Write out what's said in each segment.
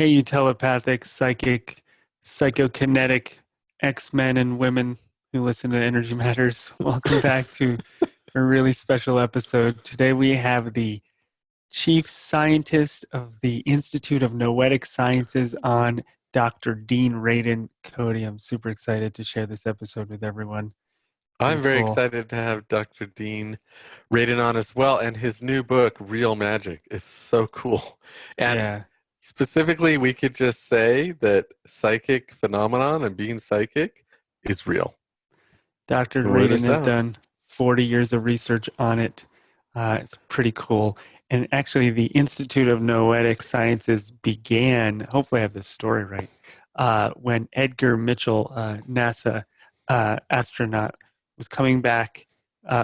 Hey, you telepathic, psychic, psychokinetic X-Men and women who listen to Energy Matters. Welcome back to a really special episode. Today we have the chief scientist of the Institute of Noetic Sciences on, Dr. Dean Radin. Cody, I'm super excited to share this episode with everyone. Pretty I'm very cool. excited to have Dr. Dean Radin on as well, and his new book, Real Magic, is so cool. And Yeah. specifically, we could just say that psychic phenomenon and being psychic is real. Dr. The word Radin is has out. done 40 years of research on it. It's pretty cool. And actually, the Institute of Noetic Sciences began, hopefully I have this story right, when Edgar Mitchell, NASA astronaut, was coming back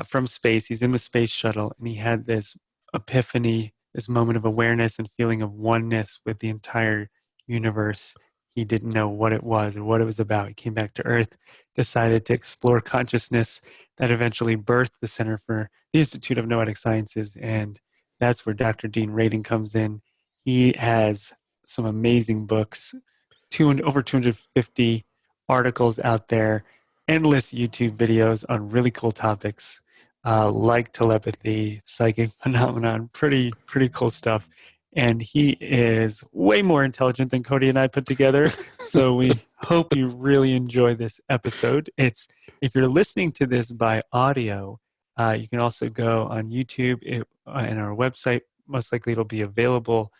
from space. He's in the space shuttle, and he had this epiphany, this moment of awareness and feeling of oneness with the entire universe. He didn't know what it was or what it was about. He came back to Earth, decided to explore consciousness. That eventually birthed the Center for the Institute of Noetic Sciences, and that's where Dr. Dean Radin comes in. He has some amazing books, over 250 articles out there, endless YouTube videos on really cool topics like telepathy, psychic phenomenon, pretty cool stuff. And he is way more intelligent than Cody and I put together. So we hope you really enjoy this episode. If you're listening to this by audio, you can also go on YouTube and our website. Most likely it'll be available.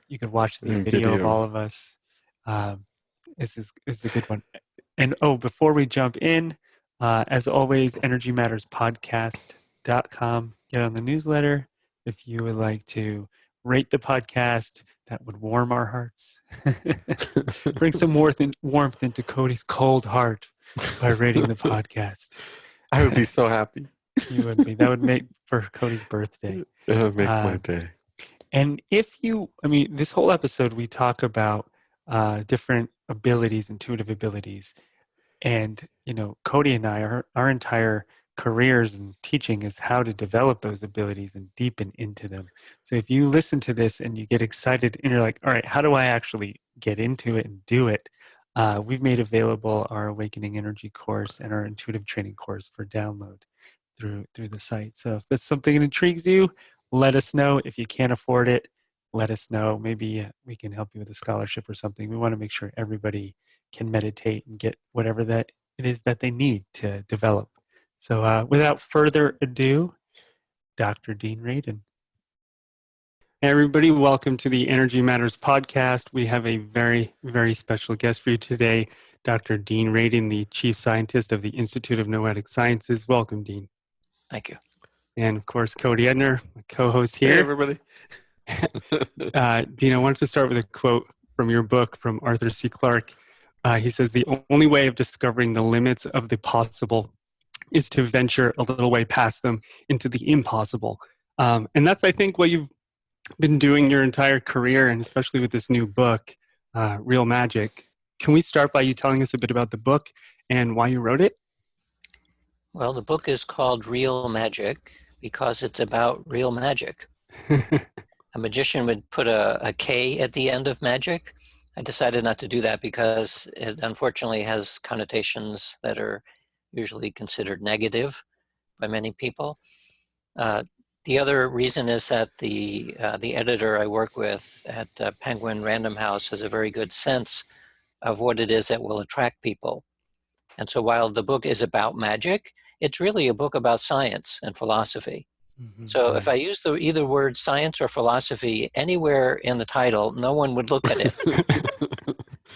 You can watch the In video of video. all of us. Um, this is a good one. And before we jump in, as always, energymatterspodcast.com. Get on the newsletter. If you would like to rate the podcast, that would warm our hearts. Bring some warmth into Cody's cold heart by rating the podcast. I would be so happy. You would be. That would make for Cody's birthday. It would make my day. And this whole episode, we talk about different abilities, intuitive abilities. And, Cody and I, our entire careers and teaching is how to develop those abilities and deepen into them. So if you listen to this and you get excited and you're like, all right, how do I actually get into it and do it? We've made available our Awakening Energy course and our intuitive training course for download through the site. So if that's something that intrigues you, let us know. If you can't afford it, let us know. Maybe we can help you with a scholarship or something. We want to make sure everybody can meditate and get whatever that it is that they need to develop. So without further ado, Dr. Dean Radin. Hey everybody, welcome to the Energy Matters podcast. We have a very, very special guest for you today, Dr. Dean Radin, the Chief Scientist of the Institute of Noetic Sciences. Welcome, Dean. Thank you. And of course, Cody Edner, my co-host here. Hey, everybody. Dean, I wanted to start with a quote from your book from Arthur C. Clarke. He says, "The only way of discovering the limits of the possible is to venture a little way past them into the impossible." And that's, I think, what you've been doing your entire career, and especially with this new book, Real Magic. Can we start by you telling us a bit about the book and why you wrote it? Well, the book is called Real Magic because it's about real magic. A magician would put a K at the end of magic. I decided not to do that because it unfortunately has connotations that are usually considered negative by many people. The other reason is that the editor I work with at Penguin Random House has a very good sense of what it is that will attract people. And so while the book is about magic, it's really a book about science and philosophy. Mm-hmm. So if I use either word science or philosophy anywhere in the title, no one would look at it.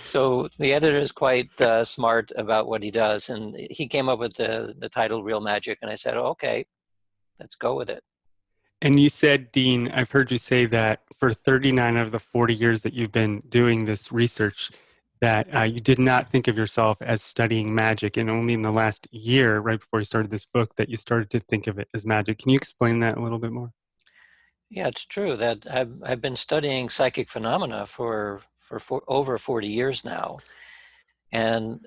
So the editor is quite smart about what he does. And he came up with the title Real Magic. And I said, okay, let's go with it. And you said, Dean, I've heard you say that for 39 of the 40 years that you've been doing this research, that you did not think of yourself as studying magic, and only in the last year, right before you started this book, that you started to think of it as magic. Can you explain that a little bit more? Yeah, it's true that I've been studying psychic phenomena for over 40 years now. And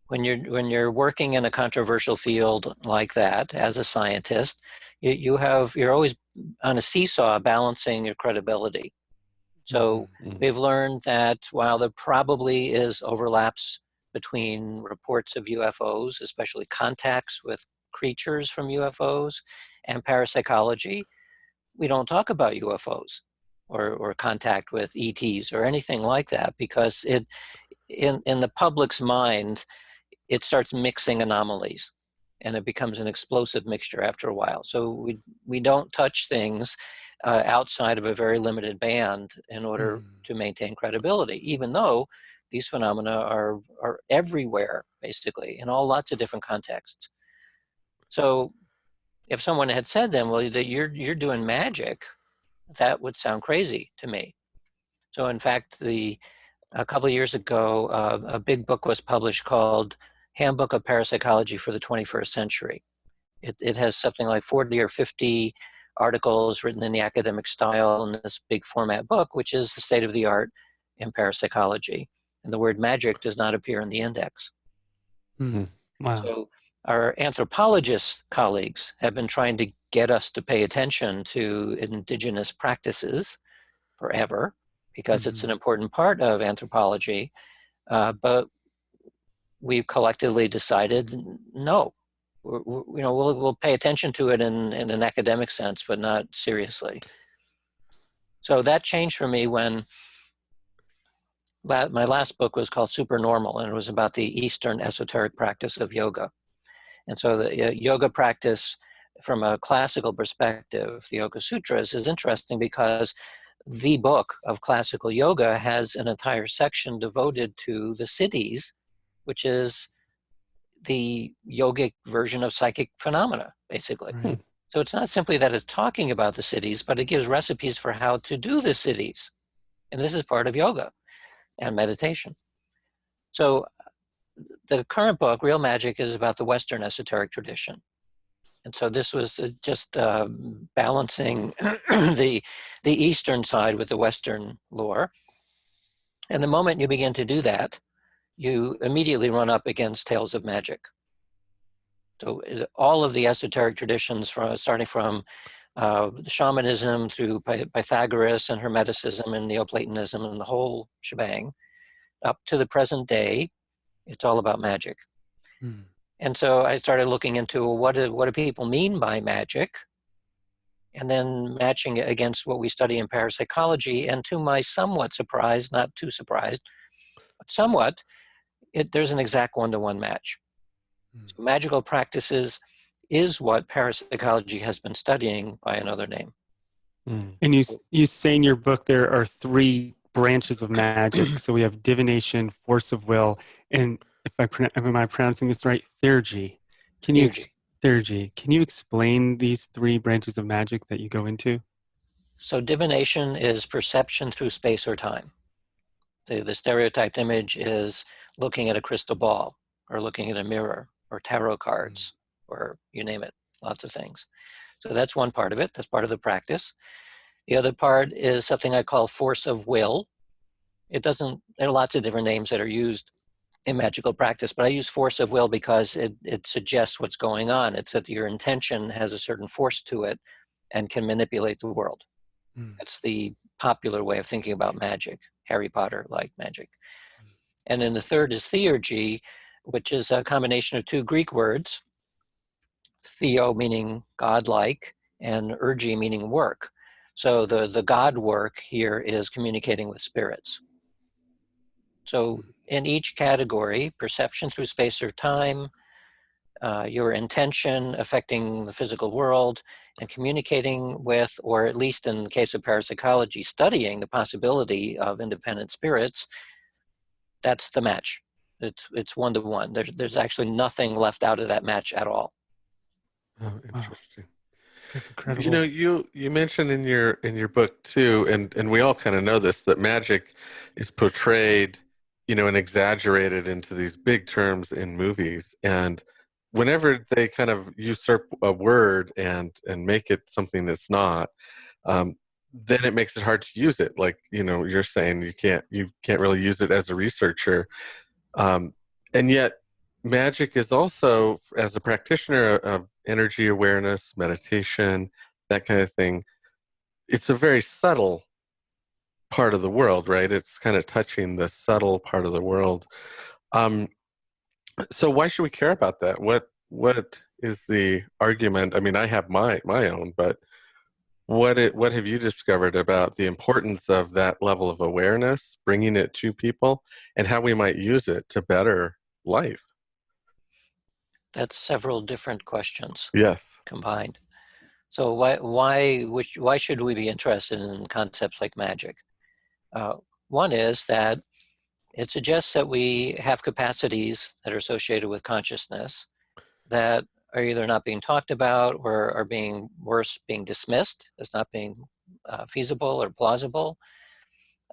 when you're working in a controversial field like that as a scientist, you're always on a seesaw balancing your credibility. So Mhm. we've learned that while there probably is overlaps between reports of UFOs, especially contacts with creatures from UFOs, and parapsychology, we don't talk about UFOs or contact with ETs or anything like that, because in the public's mind, it starts mixing anomalies and it becomes an explosive mixture after a while. So we don't touch things outside of a very limited band in order to maintain credibility, even though these phenomena are everywhere, basically, in all lots of different contexts. So if someone had said then, well, that you're doing magic, that would sound crazy to me. So in fact, a couple of years ago, a big book was published called Handbook of Parapsychology for the 21st Century. It has something like 40 or 50 articles written in the academic style in this big format book, which is the state of the art in parapsychology. And the word magic does not appear in the index. Wow. So our anthropologist colleagues have been trying to get us to pay attention to indigenous practices forever, because it's an important part of anthropology. But we've collectively decided no. We'll pay attention to it in an academic sense, but not seriously. So that changed for me when my last book was called Supernormal, and it was about the Eastern esoteric practice of yoga. And so the yoga practice from a classical perspective, the Yoga Sutras, is interesting because the book of classical yoga has an entire section devoted to the siddhis, which is the yogic version of psychic phenomena, basically. Right. So it's not simply that it's talking about the siddhis, but it gives recipes for how to do the siddhis. And this is part of yoga and meditation. So the current book, Real Magic, is about the Western esoteric tradition. And so this was just balancing the Eastern side with the Western lore. And the moment you begin to do that, you immediately run up against tales of magic. So all of the esoteric traditions, starting from shamanism through Pythagoras and Hermeticism and Neoplatonism and the whole shebang, up to the present day, it's all about magic. And so I started looking into what do people mean by magic, and then matching it against what we study in parapsychology. And to my somewhat surprise, not too surprised, but somewhat, there's an exact one-to-one match. So magical practices is what parapsychology has been studying by another name. And you say in your book there are three branches of magic. So we have divination, force of will, and am I pronouncing this right? Theurgy. Theurgy. Can you explain these three branches of magic that you go into? So divination is perception through space or time. The stereotyped image is looking at a crystal ball or looking at a mirror or tarot cards or you name it, lots of things. So that's one part of it. That's part of the practice. The other part is something I call force of will. There are lots of different names that are used in magical practice, but I use force of will because it suggests what's going on. It's that your intention has a certain force to it and can manipulate the world. That's the popular way of thinking about magic, Harry Potter-like magic. And then the third is theurgy, which is a combination of two Greek words, theo meaning godlike and ergy meaning work. So the God work here is communicating with spirits. So in each category, perception through space or time, your intention affecting the physical world, and communicating with, or at least in the case of parapsychology, studying the possibility of independent spirits, that's the match. It's one-to-one. There's actually nothing left out of that match at all. Oh, interesting. That's incredible. You know, you mentioned in your book too, and we all kind of know this, that magic is portrayed, and exaggerated into these big terms in movies. And whenever they kind of usurp a word and make it something that's not, then it makes it hard to use it. Like, you're saying you can't really use it as a researcher. And yet magic is also, as a practitioner of energy awareness, meditation, that kind of thing, it's a very subtle part of the world, right? It's kind of touching the subtle part of the world. Um, so why should we care about that? What is the argument? I mean, I have my own, but what have you discovered about the importance of that level of awareness, bringing it to people, and how we might use it to better life? That's several different questions Yes. combined. So why should we be interested in concepts like magic? One is that it suggests that we have capacities that are associated with consciousness that are either not being talked about or are being worse, being dismissed as not being feasible or plausible.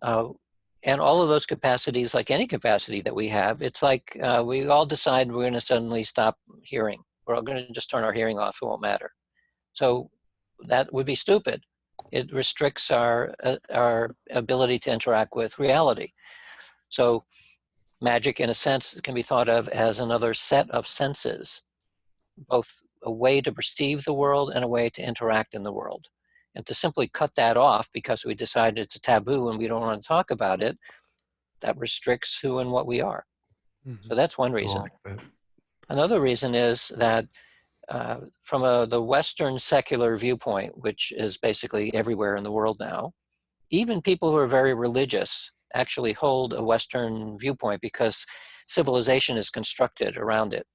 And all of those capacities, like any capacity that we have, it's like we all decide we're going to suddenly stop hearing. We're all going to just turn our hearing off. It won't matter. So that would be stupid. It restricts our ability to interact with reality. So magic, in a sense, can be thought of as another set of senses, both a way to perceive the world and a way to interact in the world. And to simply cut that off because we decided it's a taboo and we don't want to talk about it, that restricts who and what we are. Mm-hmm. So that's one reason. Like that. Another reason is that from the Western secular viewpoint, which is basically everywhere in the world now, even people who are very religious actually hold a Western viewpoint because civilization is constructed around it.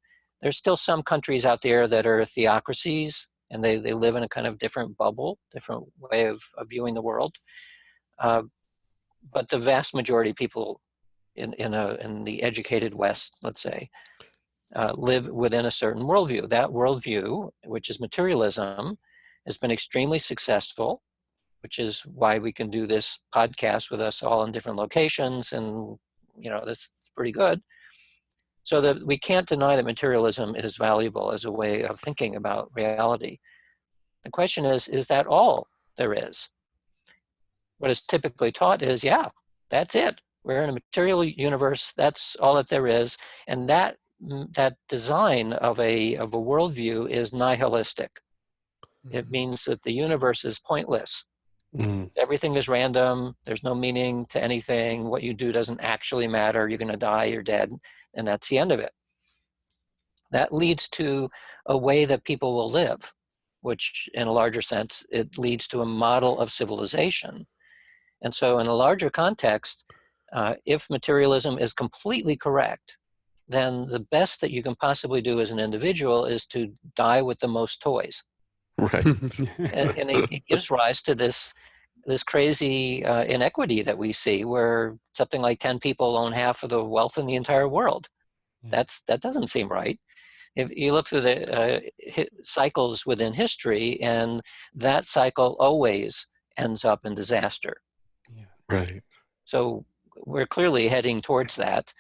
There's still some countries out there that are theocracies, and they live in a kind of different bubble, different way of viewing the world. But the vast majority of people in the educated West, let's say, live within a certain worldview. That worldview, which is materialism, has been extremely successful, which is why we can do this podcast with us all in different locations, and this is pretty good. So that we can't deny that materialism is valuable as a way of thinking about reality. The question is that all there is? What is typically taught is, yeah, that's it. We're in a material universe. That's all that there is, and that design of a worldview is nihilistic. Mm-hmm. It means that the universe is pointless. Mm. Everything is random. There's no meaning to anything. What you do doesn't actually matter. You're going to die. You're dead, and that's the end of it. That leads to a way that people will live, which, in a larger sense, it leads to a model of civilization. And so, in a larger context, if materialism is completely correct, then the best that you can possibly do as an individual is to die with the most toys. Right. And it gives rise to this crazy inequity that we see, where something like 10 people own half of the wealth in the entire world. Yeah. That doesn't seem right. If you look through the cycles within history, and that cycle always ends up in disaster. Yeah. Right. So we're clearly heading towards that,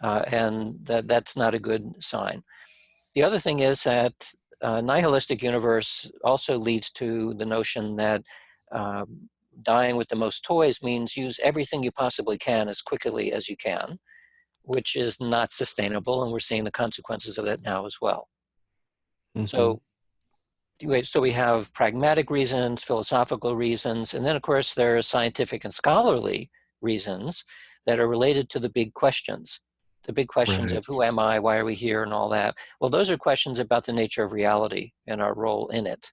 and that's not a good sign. The other thing is that nihilistic universe also leads to the notion that dying with the most toys means use everything you possibly can as quickly as you can, which is not sustainable, and we're seeing the consequences of that now as well. Mm-hmm. So we have pragmatic reasons, philosophical reasons, and then of course there are scientific and scholarly reasons that are related to the big questions. The big questions Right. of who am I, why are we here, and all that. Well, those are questions about the nature of reality and our role in it.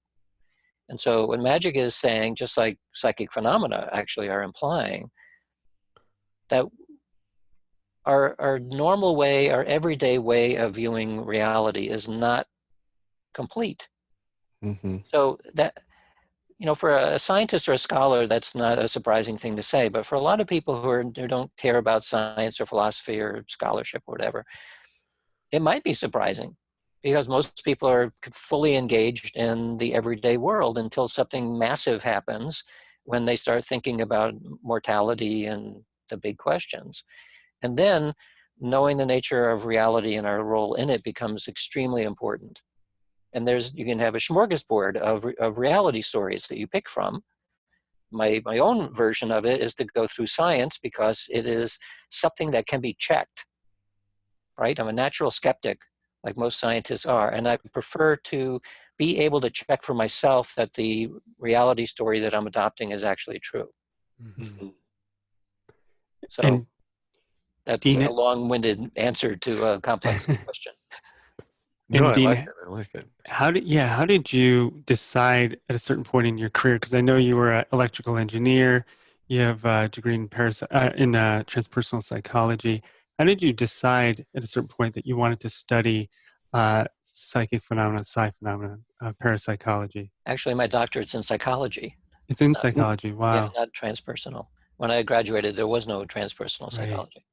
And so what magic is saying, just like psychic phenomena actually are implying, that our normal way, our everyday way of viewing reality is not complete. Mm-hmm. So that, for a scientist or a scholar, that's not a surprising thing to say. But for a lot of people who don't care about science or philosophy or scholarship or whatever, it might be surprising, because most people are fully engaged in the everyday world until something massive happens, when they start thinking about mortality and the big questions. And then knowing the nature of reality and our role in it becomes extremely important. And you can have a smorgasbord of reality stories that you pick from. My own version of it is to go through science, because it is something that can be checked, right? I'm a natural skeptic, like most scientists are, and I prefer to be able to check for myself that the reality story that I'm adopting is actually true. Mm-hmm. So And that's Dean, a long-winded answer to a complex question. No, and I like Dean, it. I like it. how did you decide at a certain point in your career? Because I know you were an electrical engineer, you have a degree in transpersonal psychology. How did you decide at a certain point that you wanted to study psychic phenomena, psi phenomena, parapsychology? Actually, my doctorate's in psychology. It's in Not, psychology. yeah, Wow. not transpersonal. When I graduated, there was no transpersonal Right. psychology.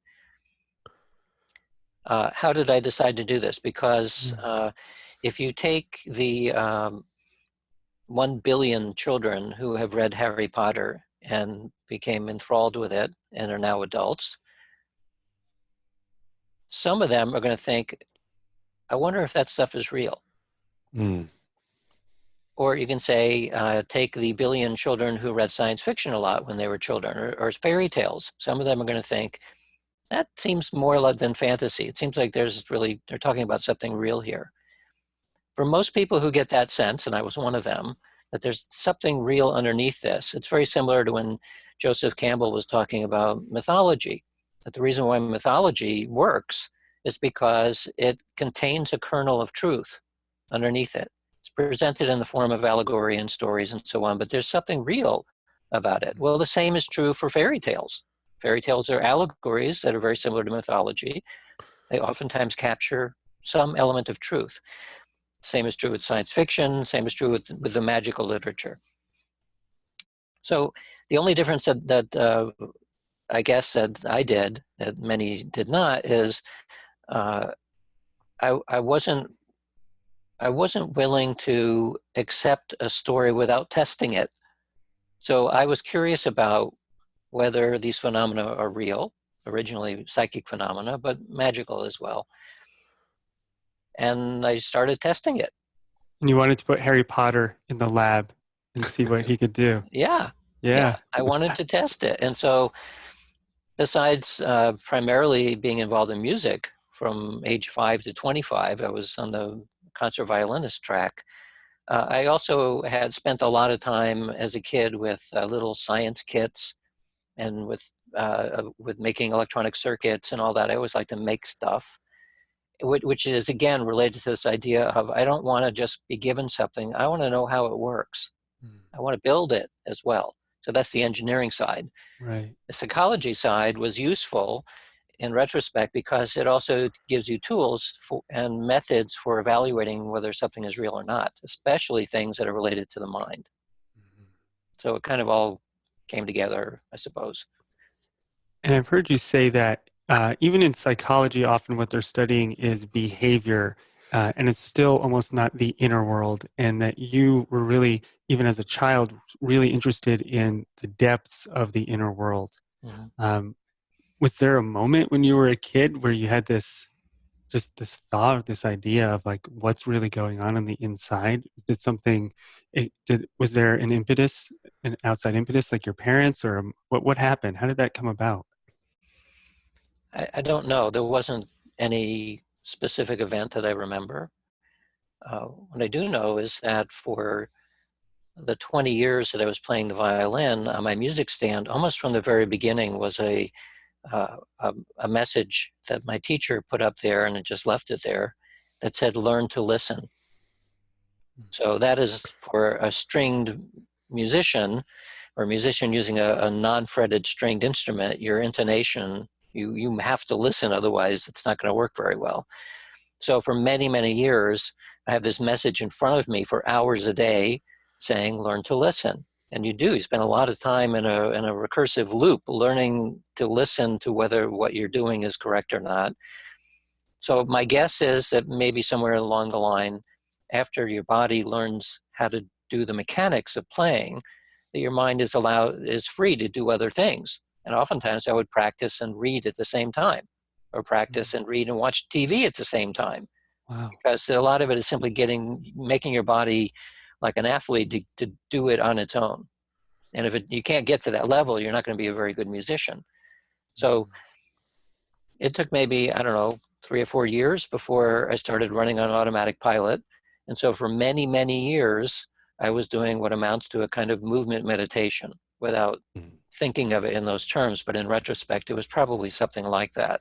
How did I decide to do this? Because Yeah. if you take the 1 billion children who have read Harry Potter and became enthralled with it and are now adults, some of them are going to think, I wonder if that stuff is real. Mm. Or you can say, take the billion children who read science fiction a lot when they were children, or fairy tales. Some of them are going to think, that seems more like than fantasy. It seems like they're talking about something real here. For most people who get that sense, and I was one of them, that there's something real underneath this. It's very similar to when Joseph Campbell was talking about mythology, that the reason why mythology works is because it contains a kernel of truth underneath it. It's presented in the form of allegory and stories and so on, but there's something real about it. Well, the same is true for fairy tales. Fairy tales are allegories that are very similar to mythology. They oftentimes capture some element of truth. Same is true with science fiction, same is true with the magical literature. So the only difference that I guess that I did, that many did not, is I wasn't willing to accept a story without testing it. So I was curious about whether these phenomena are real, originally psychic phenomena, but magical as well. And I started testing it. And you wanted to put Harry Potter in the lab and see what he could do. Yeah, Yeah. I wanted to test it. And so besides primarily being involved in music from age 5 to 25, I was on the concert violinist track. I also had spent a lot of time as a kid with little science kits and with making electronic circuits and all that. I always like to make stuff, which is again related to this idea of I don't want to just be given something. I want to know how it works. I want to build it as well. So that's the engineering side. Right. The psychology side was useful in retrospect because it also gives you tools and methods for evaluating whether something is real or not, especially things that are related to the mind. So it kind of all came together, I suppose. And I've heard you say that even in psychology, often what they're studying is behavior, and it's still almost not the inner world, and that you were really, even as a child, really interested in the depths of the inner world. Mm-hmm. Was there a moment when you were a kid where you had this thought, this idea of like what's really going on the inside? Was there an impetus, an outside impetus, like your parents, or what happened? How did that come about? I don't know. There wasn't any specific event that I remember. What I do know is that for the 20 years that I was playing the violin, on my music stand, almost from the very beginning, was a message that my teacher put up there, and it just left it there, that said, "Learn to listen." So that is for a stringed musician, or a musician using a non-fretted stringed instrument. Your intonation, you have to listen, otherwise it's not going to work very well. So for many, many years, I have this message in front of me for hours a day saying, learn to listen. And you do. You spend a lot of time in a recursive loop learning to listen to whether what you're doing is correct or not. So my guess is that maybe somewhere along the line, after your body learns how to do the mechanics of playing, that your mind is free to do other things. And oftentimes I would practice and read at the same time, or practice and read and watch TV at the same time. Wow. Because a lot of it is simply making your body like an athlete to do it on its own. And if you can't get to that level, you're not going to be a very good musician. So it took maybe, I don't know, 3 or 4 years before I started running on automatic pilot. And so for many, many years, I was doing what amounts to a kind of movement meditation without thinking of it in those terms, but in retrospect, it was probably something like that.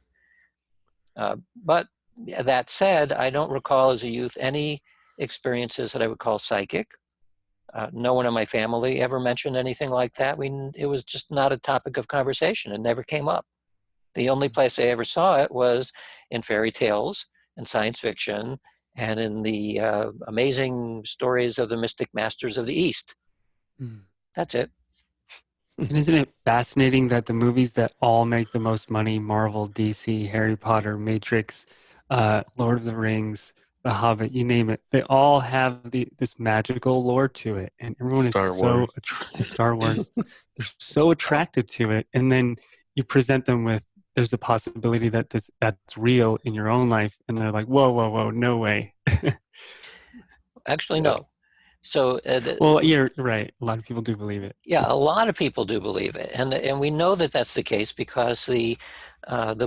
But that said, I don't recall as a youth any experiences that I would call psychic. No one in my family ever mentioned anything like that. It was just not a topic of conversation. It never came up. The only place I ever saw it was in fairy tales and science fiction and in the amazing stories of the mystic masters of the East. That's it. And isn't it fascinating that the movies that all make the most money, Marvel, DC, Harry Potter, Matrix, Lord of the Rings, The Hobbit, you name it, they all have this magical lore to it. And everyone is so, Star Wars, they're so attracted to it. And then you present them with, there's a possibility that that's real in your own life. And they're like, whoa, whoa, whoa, no way. Actually, no. So, well, you're right. A lot of people do believe it. Yeah, a lot of people do believe it, and we know that that's the case because the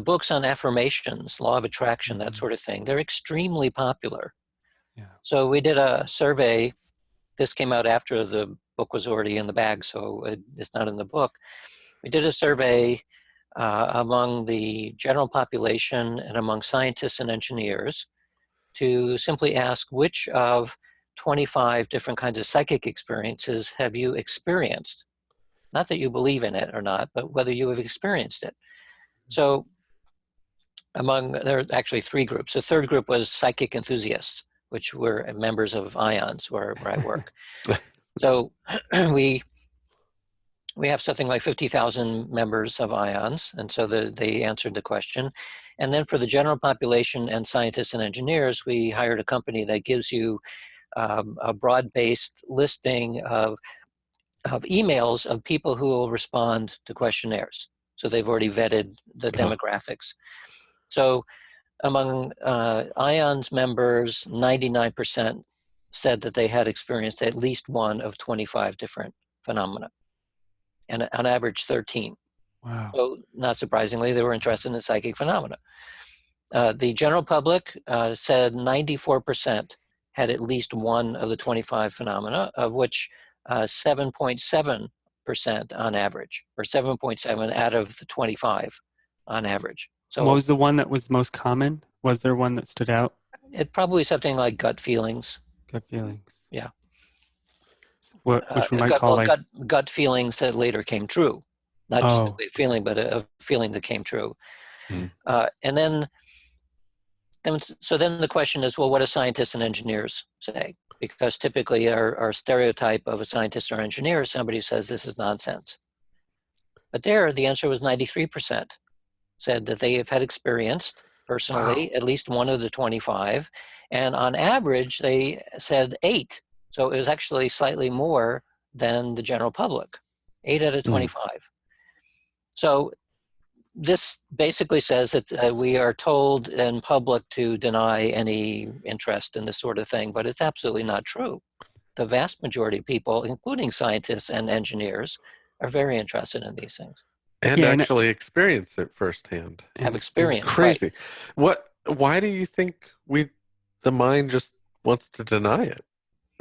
books on affirmations, law of attraction, that sort of thing, they're extremely popular. Yeah. So we did a survey. This came out after the book was already in the bag, so it's not in the book. We did a survey among the general population and among scientists and engineers to simply ask which of 25 different kinds of psychic experiences have you experienced? Not that you believe in it or not, but whether you have experienced it. So there are actually three groups. The third group was psychic enthusiasts, which were members of IONS, where I work. So we have something like 50,000 members of IONS, and so they answered the question. And then for the general population and scientists and engineers, we hired a company that gives you a broad-based listing of emails of people who will respond to questionnaires. So they've already vetted the demographics. So among IONS members, 99% said that they had experienced at least one of 25 different phenomena, and on average 13. Wow. So not surprisingly, they were interested in psychic phenomena. The general public said 94% had at least one of the 25 phenomena, of which 7.7% on average, or 7.7 out of the 25 on average. So what was the one that was most common? Was there one that stood out? It probably something like gut feelings. Gut feelings. Yeah. Which we might call gut feelings that later came true. Not just a feeling, but a feeling that came true. And then the question is, well, what do scientists and engineers say? Because typically our stereotype of a scientist or engineer is somebody who says this is nonsense. But there, the answer was 93%. Said that they have had experienced personally at least one of the 25. And on average, they said 8. So it was actually slightly more than the general public, 8 out of 25. So this basically says that we are told in public to deny any interest in this sort of thing, but it's absolutely not true. The vast majority of people, including scientists and engineers, are very interested in these things. And actually experience it firsthand. Have experience. Crazy. Right. Why do you think the mind just wants to deny it?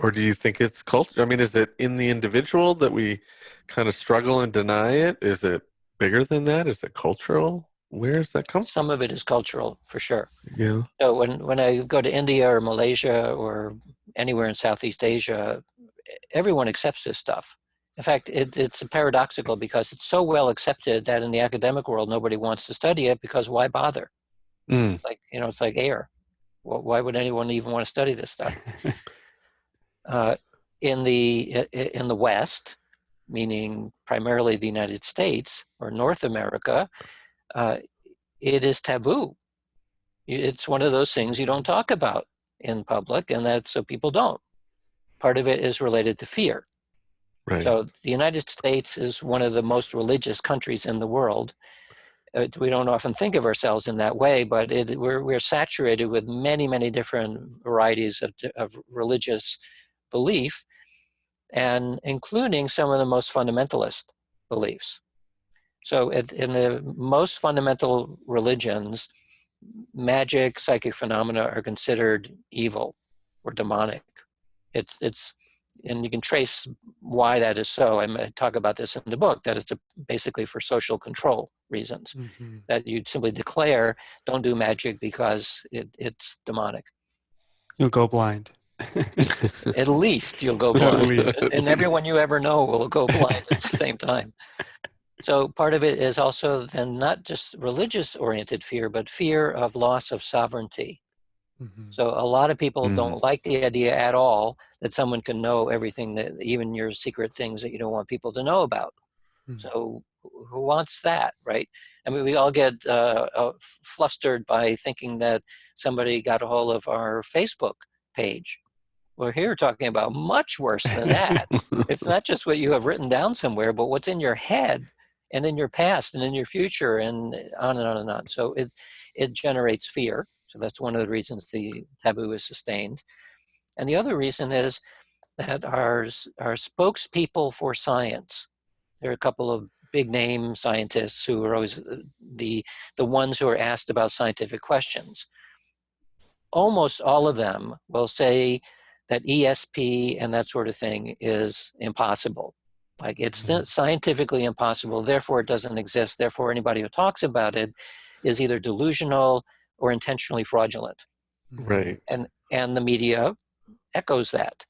Or do you think it's culture? I mean, is it in the individual that we kind of struggle and deny it? Is it bigger than that? Is it cultural? Where does that come from? Some of it is cultural, for sure. Yeah. So when I go to India or Malaysia or anywhere in Southeast Asia, everyone accepts this stuff. In fact, it's paradoxical because it's so well accepted that in the academic world, nobody wants to study it because why bother? Like, it's like air. Well, why would anyone even want to study this stuff? In the West, meaning primarily the United States or North America, it is taboo. It's one of those things you don't talk about in public, and so people don't. Part of it is related to fear. Right. So the United States is one of the most religious countries in the world. We don't often think of ourselves in that way, but we're saturated with many, many different varieties of religious belief, and including some of the most fundamentalist beliefs. So in the most fundamental religions, magic, psychic phenomena are considered evil or demonic. It's and you can trace why that is so. I talk about this in the book, that it's basically for social control reasons, that you simply declare, don't do magic because it's demonic. You'll go blind. At least you'll go At blind. least. And everyone you ever know will go blind at the same time. So part of it is also then not just religious-oriented fear, but fear of loss of sovereignty. So a lot of people don't like the idea at all that someone can know everything, that even your secret things that you don't want people to know about. So who wants that, right? I mean, we all get flustered by thinking that somebody got a hold of our Facebook page. We're here talking about much worse than that. It's not just what you have written down somewhere, but what's in your head and in your past and in your future, and on and on and on. So it generates fear. So that's one of the reasons the taboo is sustained. And the other reason is that our spokespeople for science, there are a couple of big name scientists who are always the ones who are asked about scientific questions. Almost all of them will say that ESP and that sort of thing is impossible. Like, it's scientifically impossible, therefore it doesn't exist, therefore anybody who talks about it is either delusional or intentionally fraudulent. Right. And the media echoes that.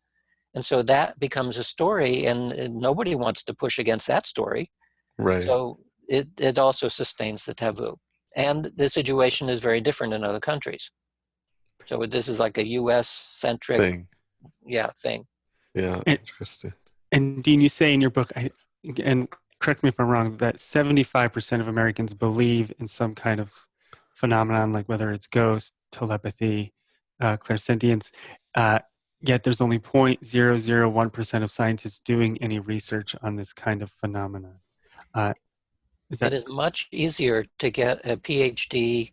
And so that becomes a story, and nobody wants to push against that story. Right. So it also sustains the taboo. And the situation is very different in other countries. So this is like a US-centric thing. thing. Yeah, interesting. And Dean, you say in your book, and correct me if I'm wrong, that 75% of Americans believe in some kind of phenomenon, like whether it's ghosts, telepathy, clairsentience, yet there's only 0.001% of scientists doing any research on this kind of phenomenon. It is much easier to get a PhD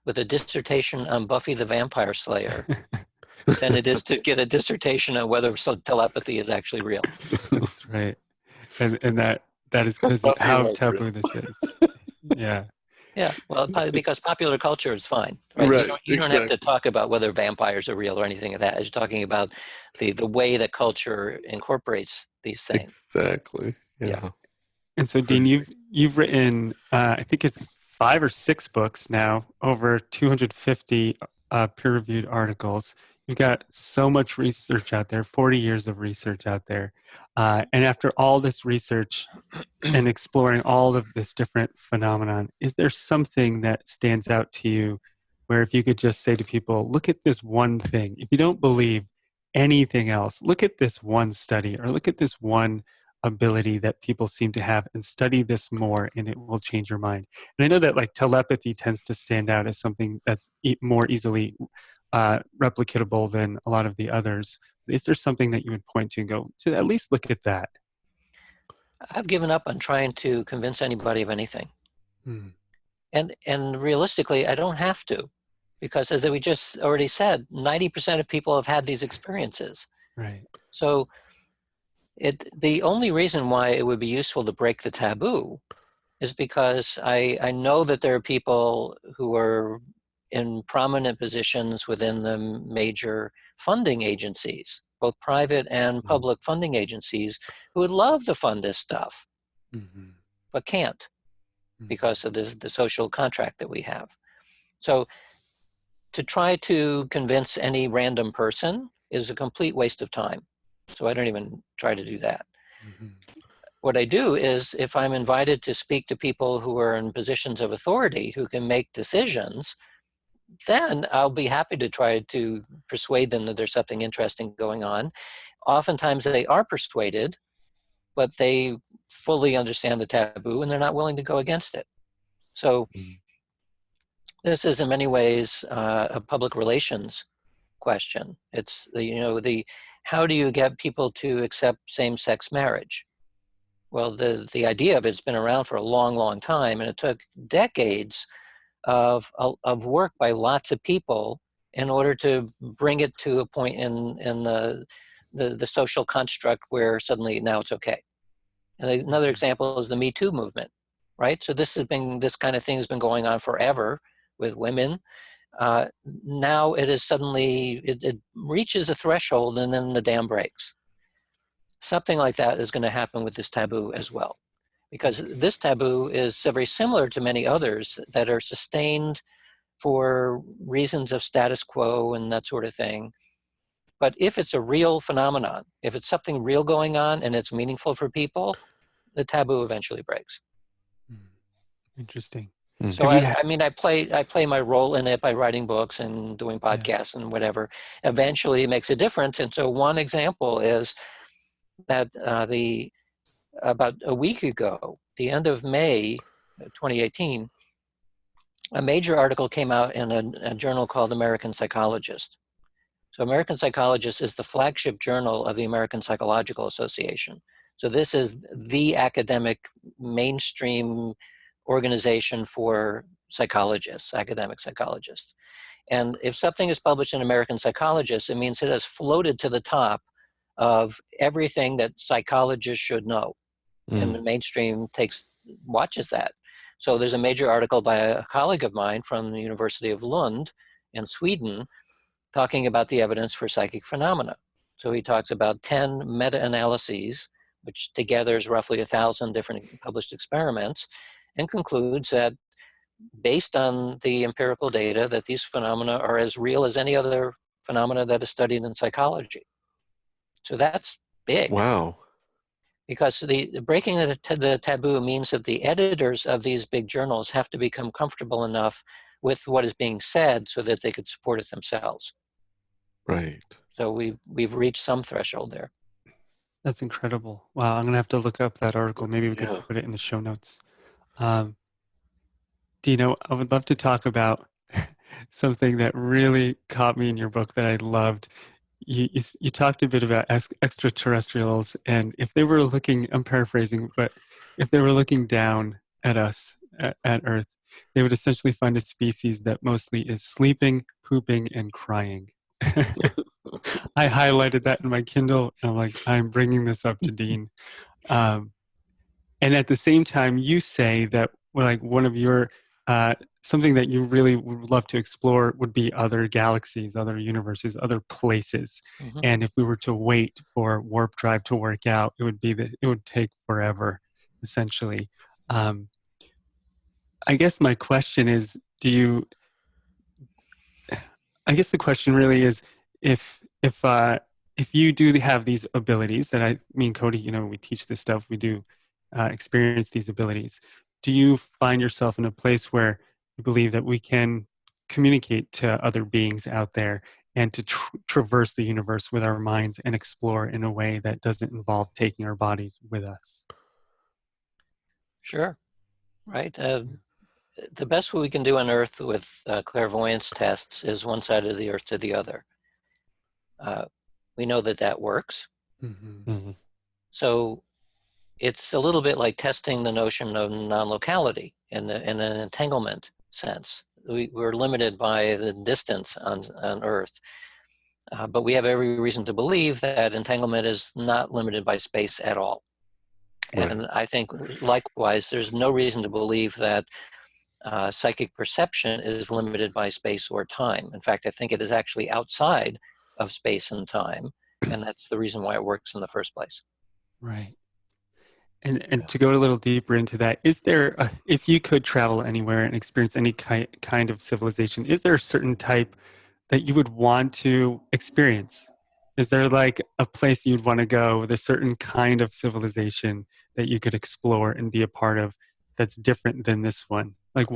with a dissertation on Buffy the Vampire Slayer than it is to get a dissertation on whether telepathy is actually real. That's right. And that is because of how taboo this is. Yeah. Yeah, well, because popular culture is fine, right? You don't have to talk about whether vampires are real or anything like that. As you're talking about the way that culture incorporates these things. Exactly. Yeah. And so, Dean, you've written, I think it's 5 or 6 books now, over 250 peer-reviewed articles. You've got so much research out there, 40 years of research out there. And after all this research and exploring all of this different phenomenon, is there something that stands out to you where if you could just say to people, look at this one thing, if you don't believe anything else, look at this one study or look at this one ability that people seem to have and study this more and it will change your mind. And I know that like telepathy tends to stand out as something that's more easily replicatable than a lot of the others. Is there something that you would point to and go, to at least look at that? I've given up on trying to convince anybody of anything. And realistically, I don't have to, because as we just already said, 90% of people have had these experiences. Right. So the only reason why it would be useful to break the taboo is because I know that there are people who are in prominent positions within the major funding agencies, both private and public funding agencies, who would love to fund this stuff, but can't because of the social contract that we have. So to try to convince any random person is a complete waste of time. So I don't even try to do that. What I do is, if I'm invited to speak to people who are in positions of authority who can make decisions, then I'll be happy to try to persuade them that there's something interesting going on. Oftentimes they are persuaded, but they fully understand the taboo and they're not willing to go against it. So this is in many ways a public relations question. It's how do you get people to accept same-sex marriage? Well, the idea of it's been around for a long, long time, and it took decades of work by lots of people in order to bring it to a point in the social construct where suddenly now it's okay. And another example is the Me Too movement, right? So this kind of thing has been going on forever with women. Now it is suddenly, it reaches a threshold and then the dam breaks. something like that is going to happen with this taboo as well. Because this taboo is very similar to many others that are sustained for reasons of status quo and that sort of thing. But if it's a real phenomenon, if it's something real going on and it's meaningful for people, the taboo eventually breaks. Interesting. So Have you I mean, I play my role in it by writing books and doing podcasts and whatever. Eventually, it makes a difference. And so, one example is that about a week ago, the end of May, 2018, a major article came out in a journal called American Psychologist. So, American Psychologist is the flagship journal of the American Psychological Association. So, this is the academic mainstream organization for psychologists, academic psychologists. And if something is published in American Psychologist, it means it has floated to the top of everything that psychologists should know. And the mainstream watches that. So there's a major article by a colleague of mine from the University of Lund in Sweden talking about the evidence for psychic phenomena. So he talks about 10 meta-analyses, which together is roughly 1,000 different published experiments, and concludes that based on the empirical data that these phenomena are as real as any other phenomena that is studied in psychology. So that's big. Wow. Because the breaking the taboo means that the editors of these big journals have to become comfortable enough with what is being said so that they could support it themselves. Right. So we've reached some threshold there. That's incredible. Wow, I'm gonna have to look up that article. Maybe we could put it in the show notes. Dino, I would love to talk about something that really caught me in your book that I loved. You talked a bit about extraterrestrials, and if they were looking, I'm paraphrasing, but if they were looking down at us, at Earth, they would essentially find a species that mostly is sleeping, pooping, and crying. I highlighted that in my Kindle, and I'm like, I'm bringing this up to Dean. And at the same time, you say that like one of your something that you really would love to explore would be other galaxies, other universes, other places. Mm-hmm. And if we were to wait for warp drive to work out, it would take forever, essentially. I guess my question is, I guess the question really is, if you do have these abilities that Cody, we teach this stuff, we do experience these abilities. Do you find yourself in a place where you believe that we can communicate to other beings out there and to traverse the universe with our minds and explore in a way that doesn't involve taking our bodies with us? Sure. Right. The best we can do on Earth with clairvoyance tests is one side of the Earth to the other. We know that works. Mm-hmm. Mm-hmm. So it's a little bit like testing the notion of non-locality in an entanglement sense. We're limited by the distance on Earth. But we have every reason to believe that entanglement is not limited by space at all. Right. And I think likewise, there's no reason to believe that psychic perception is limited by space or time. In fact, I think it is actually outside of space and time. And that's the reason why it works in the first place. Right. And to go a little deeper into that, is there, if you could travel anywhere and experience any kind of civilization, is there a certain type that you would want to experience? Is there like a place you'd want to go with a certain kind of civilization that you could explore and be a part of that's different than this one? Like,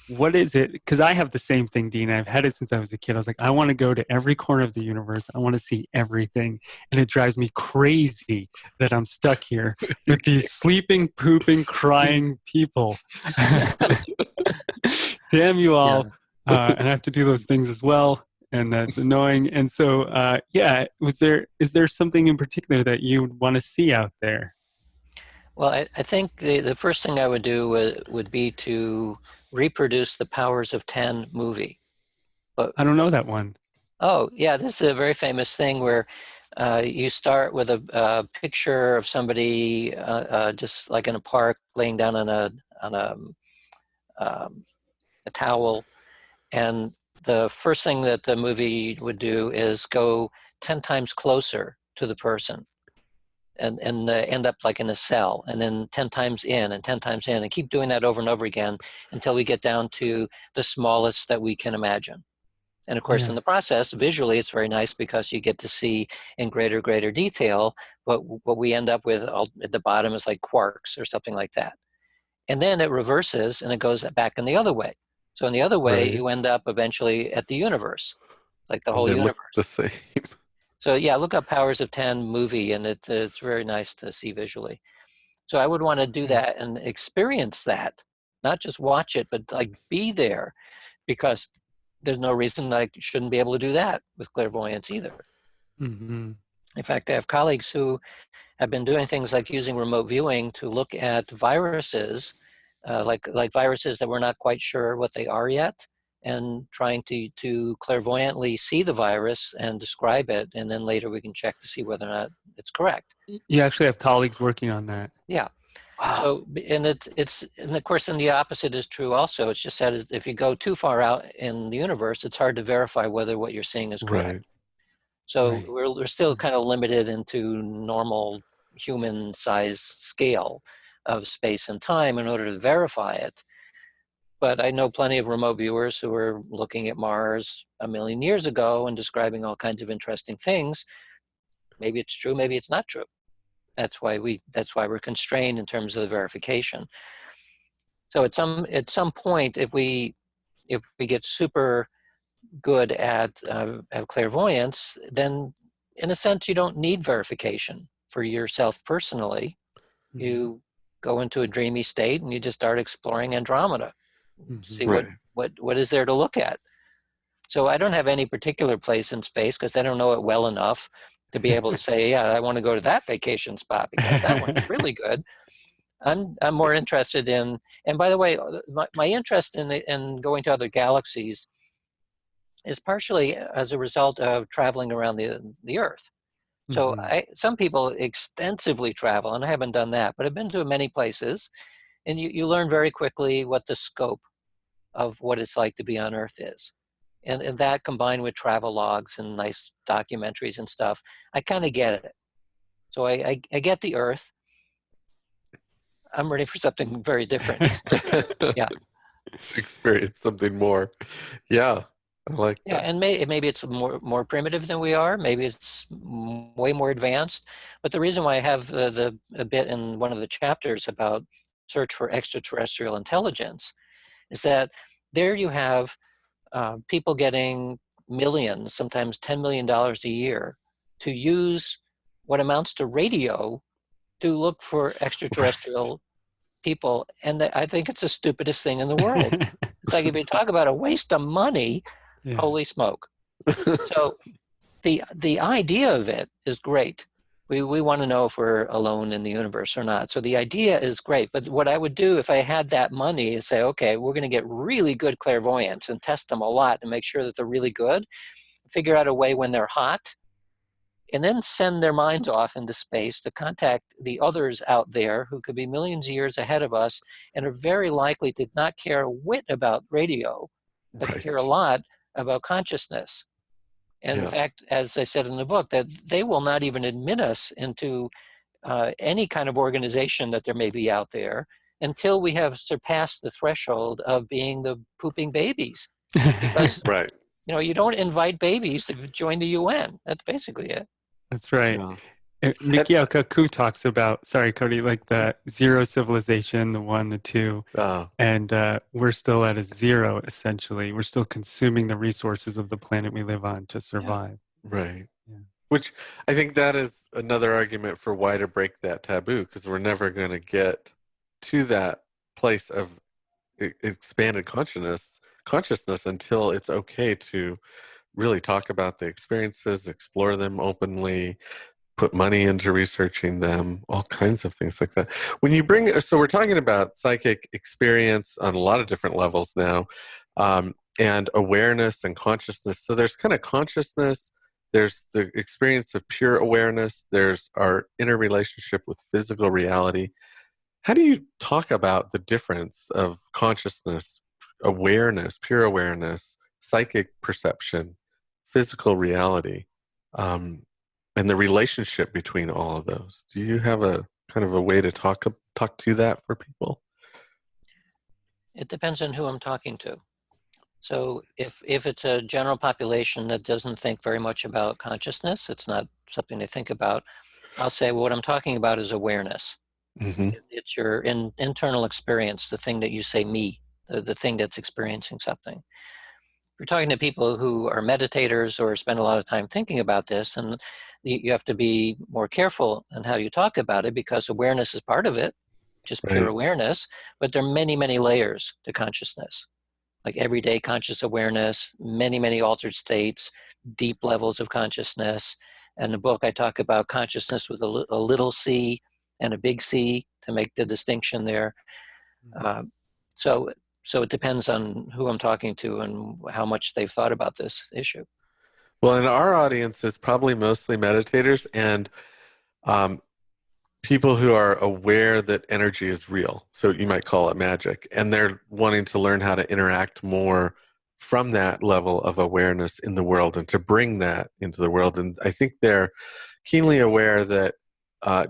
what is it? Because I have the same thing, Dean. I've had it since I was a kid. I was like, I want to go to every corner of the universe. I want to see everything. And it drives me crazy that I'm stuck here with these sleeping, pooping, crying people. Damn you all. Yeah. And I have to do those things as well. And that's annoying. And so, is there something in particular that you would want to see out there? Well, I think the first thing I would do would be to reproduce the Powers of 10 movie. But I don't know that one. Oh, yeah, this is a very famous thing where you start with a picture of somebody just like in a park laying down on a towel, and the first thing that the movie would do is go 10 times closer to the person. and end up like in a cell, and then 10 times in and 10 times in, and keep doing that over and over again until we get down to the smallest that we can imagine. And of course, in the process, visually, it's very nice because you get to see in greater detail what we end up with at the bottom is like quarks or something like that. And then it reverses and it goes back in the other way. So in the other way, you end up eventually at the universe, like the whole they universe. look the same. So yeah, look up Powers of 10 movie, and it's very nice to see visually. So I would want to do that and experience that, not just watch it, but like be there, because there's no reason I shouldn't be able to do that with clairvoyance either. Mm-hmm. In fact, I have colleagues who have been doing things like using remote viewing to look at viruses, like viruses that we're not quite sure what they are yet, and trying to clairvoyantly see the virus and describe it, and then later we can check to see whether or not it's correct. You actually have colleagues working on that. Yeah. Wow. So, and of course, and the opposite is true also. It's just that if you go too far out in the universe, it's hard to verify whether what you're seeing is correct. Right. So we're still kind of limited into normal human size scale of space and time in order to verify it. But I know plenty of remote viewers who were looking at Mars a million years ago and describing all kinds of interesting things. Maybe it's true, maybe it's not true. That's why we're constrained in terms of the verification. So at some point, if we get super good at clairvoyance, then in a sense you don't need verification for yourself personally. Mm-hmm. You go into a dreamy state and you just start exploring Andromeda. Mm-hmm. See what is there to look at. So I don't have any particular place in space because I don't know it well enough to be able to say, yeah, I want to go to that vacation spot because that one's really good. I'm more interested in, and by the way, my interest in going to other galaxies is partially as a result of traveling around the Earth. So some people extensively travel, and I haven't done that, but I've been to many places, and you learn very quickly what the scope of what it's like to be on Earth is. And that combined with travel logs and nice documentaries and stuff, I kind of get it. So I get the Earth. I'm ready for something very different. Yeah. Experience something more. Yeah. I like that. Yeah, and maybe it's more primitive than we are. Maybe it's way more advanced. But the reason why I have a bit in one of the chapters about search for extraterrestrial intelligence is that there you have people getting millions, sometimes $10 million a year, to use what amounts to radio to look for extraterrestrial people. And I think it's the stupidest thing in the world. It's like if you talk about a waste of money, holy smoke. So the idea of it is great. We want to know if we're alone in the universe or not. So the idea is great. But what I would do if I had that money is say, okay, we're going to get really good clairvoyants and test them a lot and make sure that they're really good, figure out a way when they're hot, and then send their minds off into space to contact the others out there who could be millions of years ahead of us and are very likely to not care a whit about radio, but care a lot about consciousness. And in fact, as I said in the book, that they will not even admit us into any kind of organization that there may be out there until we have surpassed the threshold of being the pooping babies. Because you don't invite babies to join the UN. That's basically it. That's right. Mikhail Kaku talks about, sorry, Cody, like the zero civilization, the 1, the 2, and we're still at a zero, essentially. We're still consuming the resources of the planet we live on to survive. Right. Yeah. Which I think that is another argument for why to break that taboo, because we're never going to get to that place of expanded consciousness until it's okay to really talk about the experiences, explore them openly, put money into researching them, all kinds of things like that. When you so we're talking about psychic experience on a lot of different levels now, and awareness and consciousness. So there's kind of consciousness, there's the experience of pure awareness, there's our interrelationship with physical reality. How do you talk about the difference of consciousness, awareness, pure awareness, psychic perception, physical reality? and the relationship between all of those. Do you have a kind of a way to talk to that for people? It depends on who I'm talking to. So if it's a general population that doesn't think very much about consciousness, it's not something to think about, I'll say, well, what I'm talking about is awareness. Mm-hmm. It's your internal experience, the thing that you say me, the thing that's experiencing something. If you're talking to people who are meditators or spend a lot of time thinking about this, and you have to be more careful in how you talk about it, because awareness is part of it, just pure Right. awareness, but there are many, many layers to consciousness. Like everyday conscious awareness, many, many altered states, deep levels of consciousness. In the book, I talk about consciousness with a little c and a big C to make the distinction there. So it depends on who I'm talking to and how much they've thought about this issue. Well, in our audience is probably mostly meditators and people who are aware that energy is real. So you might call it magic. And they're wanting to learn how to interact more from that level of awareness in the world and to bring that into the world. And I think they're keenly aware that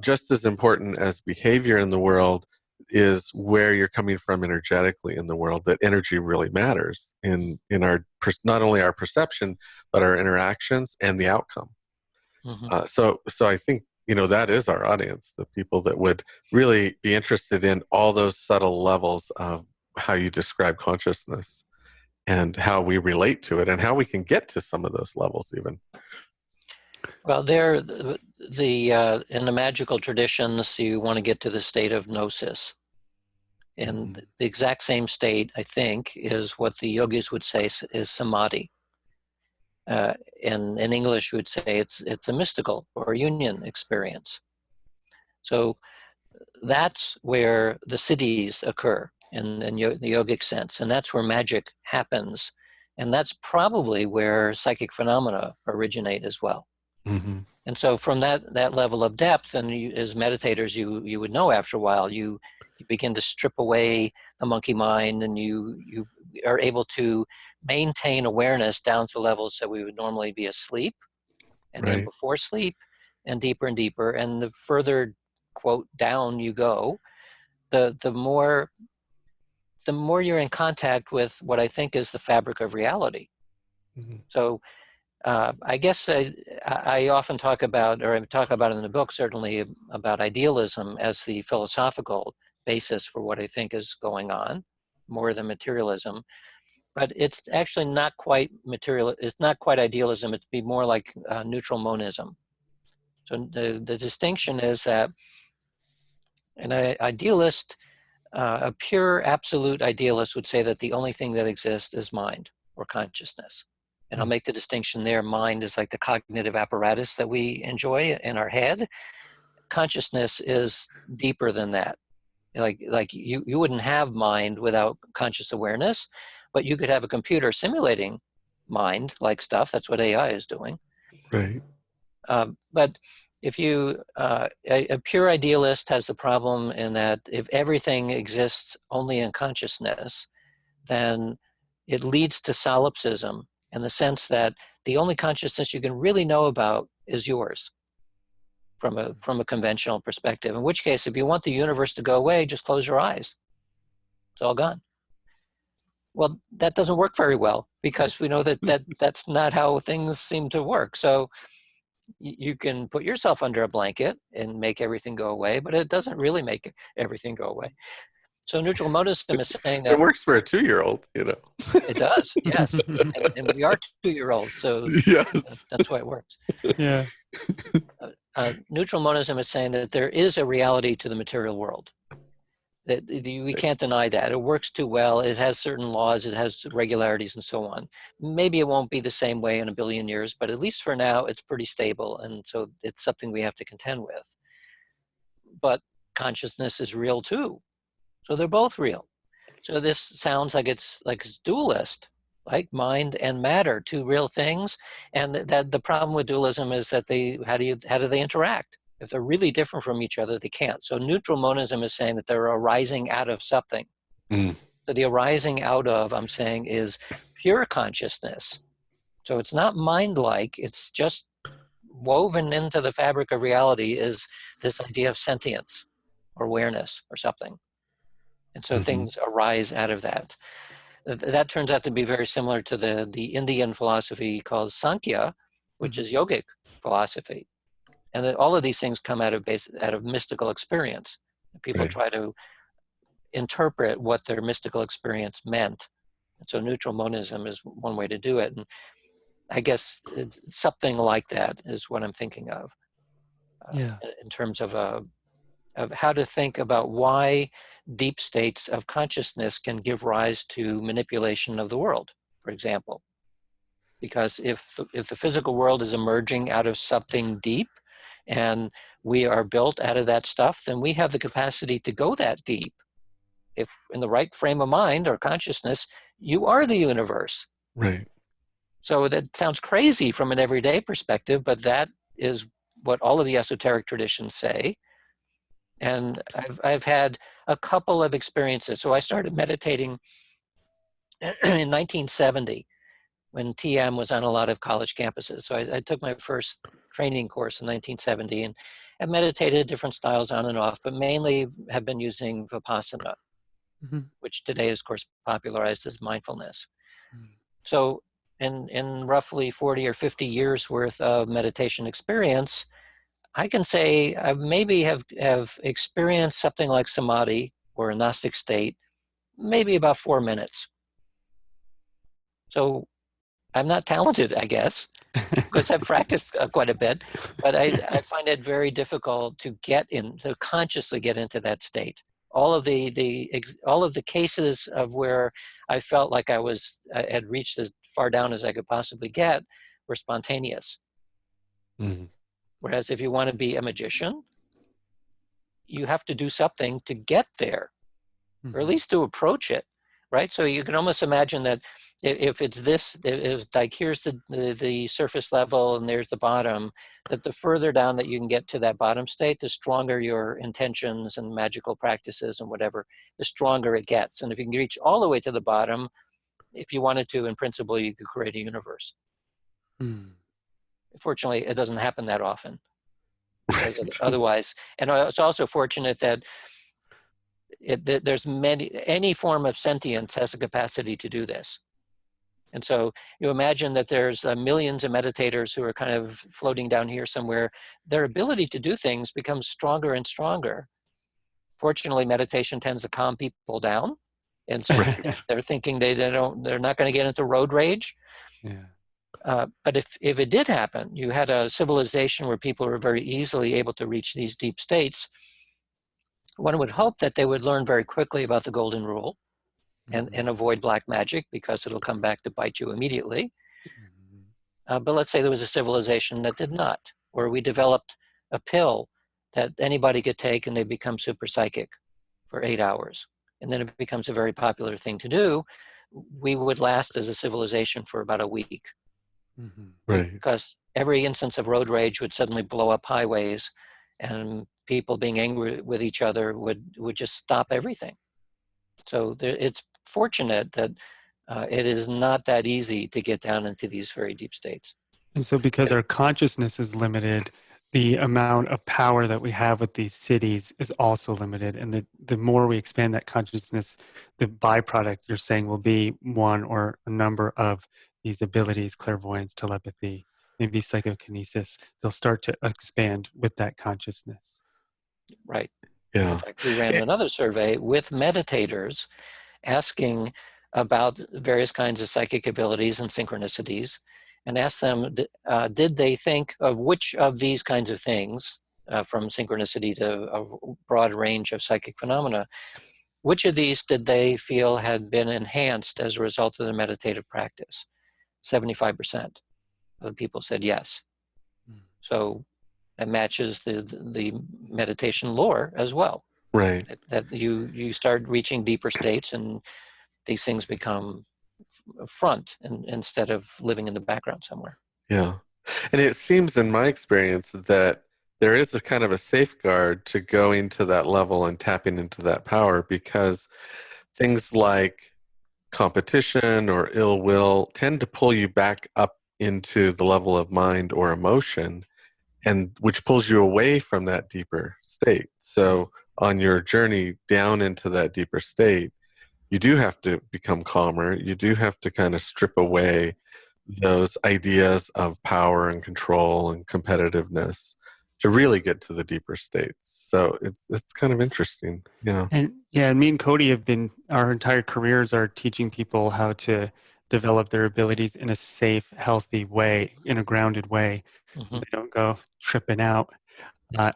just as important as behavior in the world is where you're coming from energetically in the world, that energy really matters in our not only our perception, but our interactions and the outcome. Mm-hmm. So I think, that is our audience, the people that would really be interested in all those subtle levels of how you describe consciousness and how we relate to it and how we can get to some of those levels even. Well, in the magical traditions, you want to get to the state of Gnosis. And the exact same state, I think, is what the yogis would say is Samadhi. And in English, we would say it's a mystical or a union experience. So that's where the siddhis occur in the yogic sense, and that's where magic happens. And that's probably where psychic phenomena originate as well. Mm-hmm. And so from that level of depth, and as meditators, you would know after a while, you begin to strip away the monkey mind, and you are able to maintain awareness down to levels that we would normally be asleep, and then Right. before sleep, and deeper and deeper. And the further, quote, down you go, the more you're in contact with what I think is the fabric of reality. Mm-hmm. So I guess I often talk about, or I talk about in the book, certainly, about idealism as the philosophical basis for what I think is going on, more than materialism. But it's actually not quite material. It's not quite idealism. It'd be more like neutral monism. So the distinction is that an idealist, a pure absolute idealist, would say that the only thing that exists is mind or consciousness. And I'll make the distinction there. Mind is like the cognitive apparatus that we enjoy in our head. Consciousness is deeper than that. Like you wouldn't have mind without conscious awareness, but you could have a computer simulating mind like stuff. That's what AI is doing. Right. But if a pure idealist has the problem in that if everything exists only in consciousness, then it leads to solipsism, in the sense that the only consciousness you can really know about is yours from a conventional perspective. In which case, if you want the universe to go away, just close your eyes. It's all gone. Well, that doesn't work very well, because we know that's not how things seem to work. So you can put yourself under a blanket and make everything go away, but it doesn't really make everything go away. So neutral monism is saying that it works for a 2-year-old, It does, yes. And we are 2-year-olds, so yes. that's why it works. Yeah. Neutral monism is saying that there is a reality to the material world. That we can't deny that. It works too well. It has certain laws. It has regularities and so on. Maybe it won't be the same way in a billion years, but at least for now, it's pretty stable. And so it's something we have to contend with. But consciousness is real too. So they're both real. So this sounds like it's dualist, like mind and matter, two real things. And that the problem with dualism is that how do they interact? If they're really different from each other, they can't. So neutral monism is saying that they're arising out of something. Mm. So the arising out of, I'm saying, is pure consciousness. So it's not mind-like, it's just woven into the fabric of reality is this idea of sentience or awareness or something. And so things arise out of that. That turns out to be very similar to the Indian philosophy called Sankhya, which is yogic philosophy. And that all of these things come out of mystical experience. People try to interpret what their mystical experience meant. And so neutral monism is one way to do it. And I guess something like that is what I'm thinking of in terms of how to think about why deep states of consciousness can give rise to manipulation of the world, for example. Because if the physical world is emerging out of something deep and we are built out of that stuff, then we have the capacity to go that deep. If in the right frame of mind or consciousness, you are the universe. Right. So that sounds crazy from an everyday perspective, but that is what all of the esoteric traditions say. And I've had a couple of experiences. So I started meditating in 1970 when TM was on a lot of college campuses. So I took my first training course in 1970 and I meditated different styles on and off, but mainly have been using Vipassana, which today is, of course, popularized as mindfulness. So in roughly 40 or 50 years worth of meditation experience, I can say I maybe have experienced something like Samadhi or a Gnostic state, maybe about 4 minutes. So I'm not talented, I guess, because I've practiced quite a bit, but I find it very difficult to consciously get into that state. All of the cases of where I felt like I had reached as far down as I could possibly get were spontaneous. Whereas if you want to be a magician, you have to do something to get there, or at least to approach it, right? So you can almost imagine that if it's if like here's the surface level and there's the bottom, that the further down that you can get to that bottom state, the stronger your intentions and magical practices and whatever, the stronger it gets. And if you can reach all the way to the bottom, if you wanted to, in principle, you could create a universe. Fortunately, it doesn't happen that often. Otherwise, and it's also fortunate that there's any form of sentience has a capacity to do this. And so you imagine that there's millions of meditators who are kind of floating down here somewhere. Their ability to do things becomes stronger and stronger. Fortunately, meditation tends to calm people down, and so they're thinking they're not going to get into road rage. But if it did happen, you had a civilization where people were very easily able to reach these deep states, one would hope that they would learn very quickly about the golden rule and avoid black magic, because it'll come back to bite you immediately. But let's say there was a civilization that did not, or we developed a pill that anybody could take and they become super psychic for 8 hours. And then it becomes a very popular thing to do. We would last as a civilization for about a week. Because every instance of road rage would suddenly blow up highways, and people being angry with each other would just stop everything. So it's fortunate that it is not that easy to get down into these very deep states. And so because our consciousness is limited, the amount of power that we have with these siddhis is also limited. And the more we expand that consciousness, the byproduct you're saying will be one or a number of these abilities: clairvoyance, telepathy, maybe psychokinesis. They'll start to expand with that consciousness. Right. Yeah. In fact, we ran another survey with meditators asking about various kinds of psychic abilities and synchronicities, and asked them, did they think of which of these kinds of things, from synchronicity to a broad range of psychic phenomena, which of these did they feel had been enhanced as a result of their meditative practice? 75% of the people said yes. So that matches the meditation lore as well. Right. That you start reaching deeper states and these things become front instead of living in the background somewhere. Yeah. And it seems in my experience that there is a kind of a safeguard to going to that level and tapping into that power, because things like competition or ill will tend to pull you back up into the level of mind or emotion. and which pulls you away from that deeper state. So on your journey down into that deeper state, you do have to become calmer. You do have to kind of strip away those ideas of power and control and competitiveness to really get to the deeper states. So it's kind of interesting. Yeah. And yeah, me and Cody have been, our entire careers are teaching people how to develop their abilities in a safe, healthy way, in a grounded way, so Hmm. they don't go tripping out.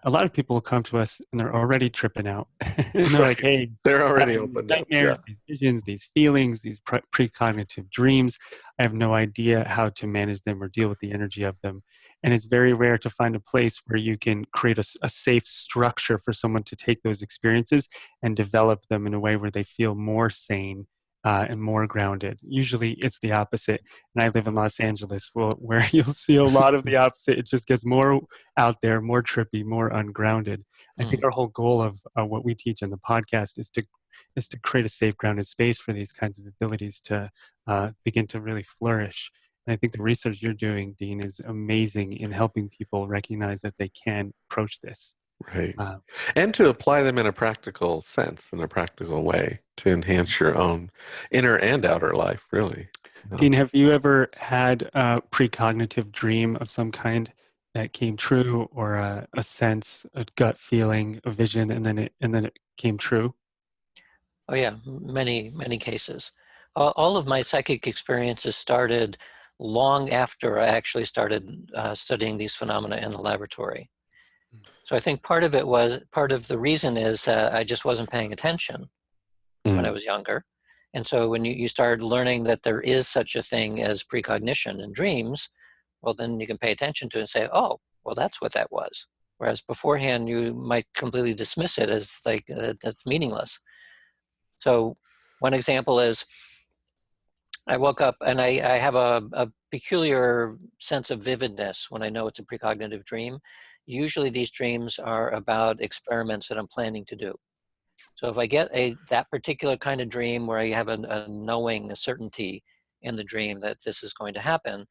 A lot of people come to us and they're already tripping out. And they're like, Right. hey, They're I'm already having these opened up. Yeah. nightmares, these visions, these feelings, these precognitive dreams. I have no idea how to manage them or deal with the energy of them. And it's very rare to find a place where you can create a safe structure for someone to take those experiences and develop them in a way where they feel more sane and more grounded. Usually it's the opposite. And I live in Los Angeles, where you'll see a lot of the opposite. It just gets more out there, more trippy, more ungrounded. I think Hmm. our whole goal of what we teach in the podcast is to create a safe, grounded space for these kinds of abilities to begin to really flourish. And I think the research you're doing, Dean, is amazing in helping people recognize that they can approach this. Right. Uh, And to apply them in a practical sense, in a practical way, to enhance your own inner and outer life, really. Yeah. Dean, have you ever had a precognitive dream of some kind that came true, or a sense, a gut feeling, a vision, and then it came true? Oh yeah, many cases. All of my psychic experiences started long after I actually started studying these phenomena in the laboratory. So I think part of the reason is I just wasn't paying attention when I Mm. was younger. And so when you start learning that there is such a thing as precognition in dreams, well, then you can pay attention to it and say, oh, well, that's what that was. Whereas beforehand, you might completely dismiss it as like, that's meaningless. So one example is I woke up and I have a peculiar sense of vividness when I know it's a precognitive dream. Usually these dreams are about experiments that I'm planning to do. So if I get that particular kind of dream where I have a knowing, a certainty in the dream that this is going to happen,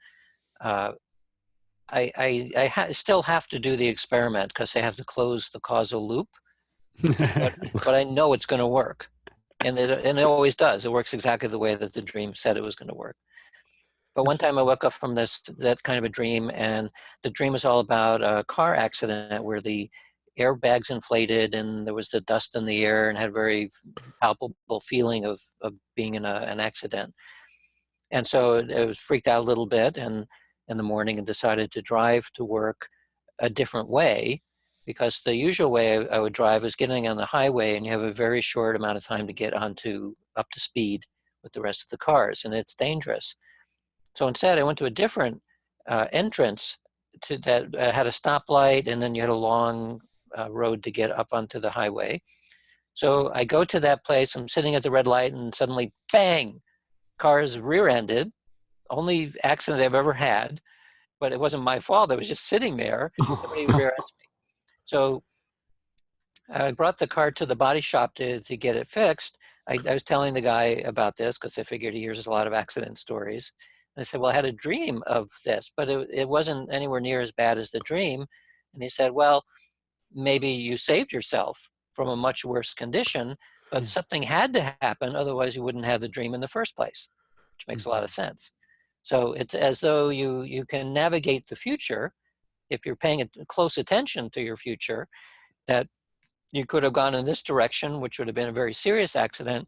uh, still have to do the experiment because I have to close the causal loop, but I know it's going to work. And it always does. It works exactly the way that the dream said it was going to work. But one time I woke up from that kind of a dream, and the dream was all about a car accident where the airbags inflated and there was the dust in the air and had a very palpable feeling of being in an accident. And so it was freaked out a little bit and in the morning and decided to drive to work a different way, because the usual way I would drive is getting on the highway and you have a very short amount of time to get up to speed with the rest of the cars, and it's dangerous. So instead, I went to a different entrance that had a stoplight, and then you had a long road to get up onto the highway. So I go to that place, I'm sitting at the red light, and suddenly, bang, car is rear-ended. Only accident I've ever had, but it wasn't my fault. I was just sitting there. Somebody rear-ends me. So I brought the car to the body shop to get it fixed. I was telling the guy about this because I figured he hears a lot of accident stories. And I said, well, I had a dream of this, but it wasn't anywhere near as bad as the dream. And he said, well, maybe you saved yourself from a much worse condition, but something had to happen. Otherwise, you wouldn't have the dream in the first place, which makes a lot of sense. So it's as though you can navigate the future if you're paying close attention to your future, that you could have gone in this direction, which would have been a very serious accident,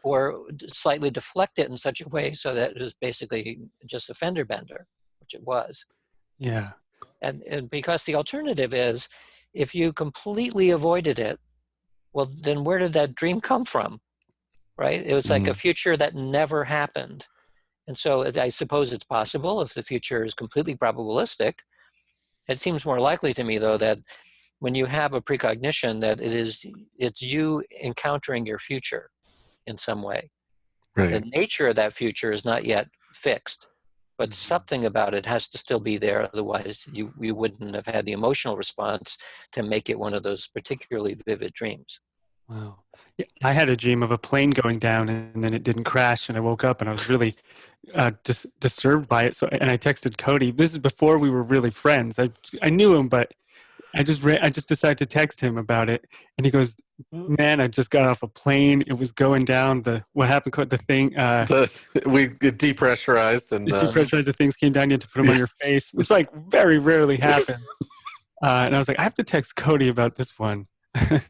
or slightly deflect it in such a way so that it was basically just a fender bender, which it was. Yeah. And because the alternative is, if you completely avoided it, well, then where did that dream come from, right? It was like a future that never happened. And so I suppose it's possible if the future is completely probabilistic. It seems more likely to me, though, that when you have a precognition, that it's you encountering your future in some way. The Right. nature of that future is not yet fixed, but something about it has to still be there. Otherwise, you wouldn't have had the emotional response to make it one of those particularly vivid dreams. Wow. Yeah, I had a dream of a plane going down and then it didn't crash, and I woke up and I was really disturbed by it. So, and I texted Cody. This is before we were really friends. I knew him, but I just decided to text him about it, and he goes, "Man, I just got off a plane. It was going down. What happened? The thing. We get depressurized and Just depressurized. The things came down. You had to put them on your face, which like very rarely happens." And I was like, I have to text Cody about this one.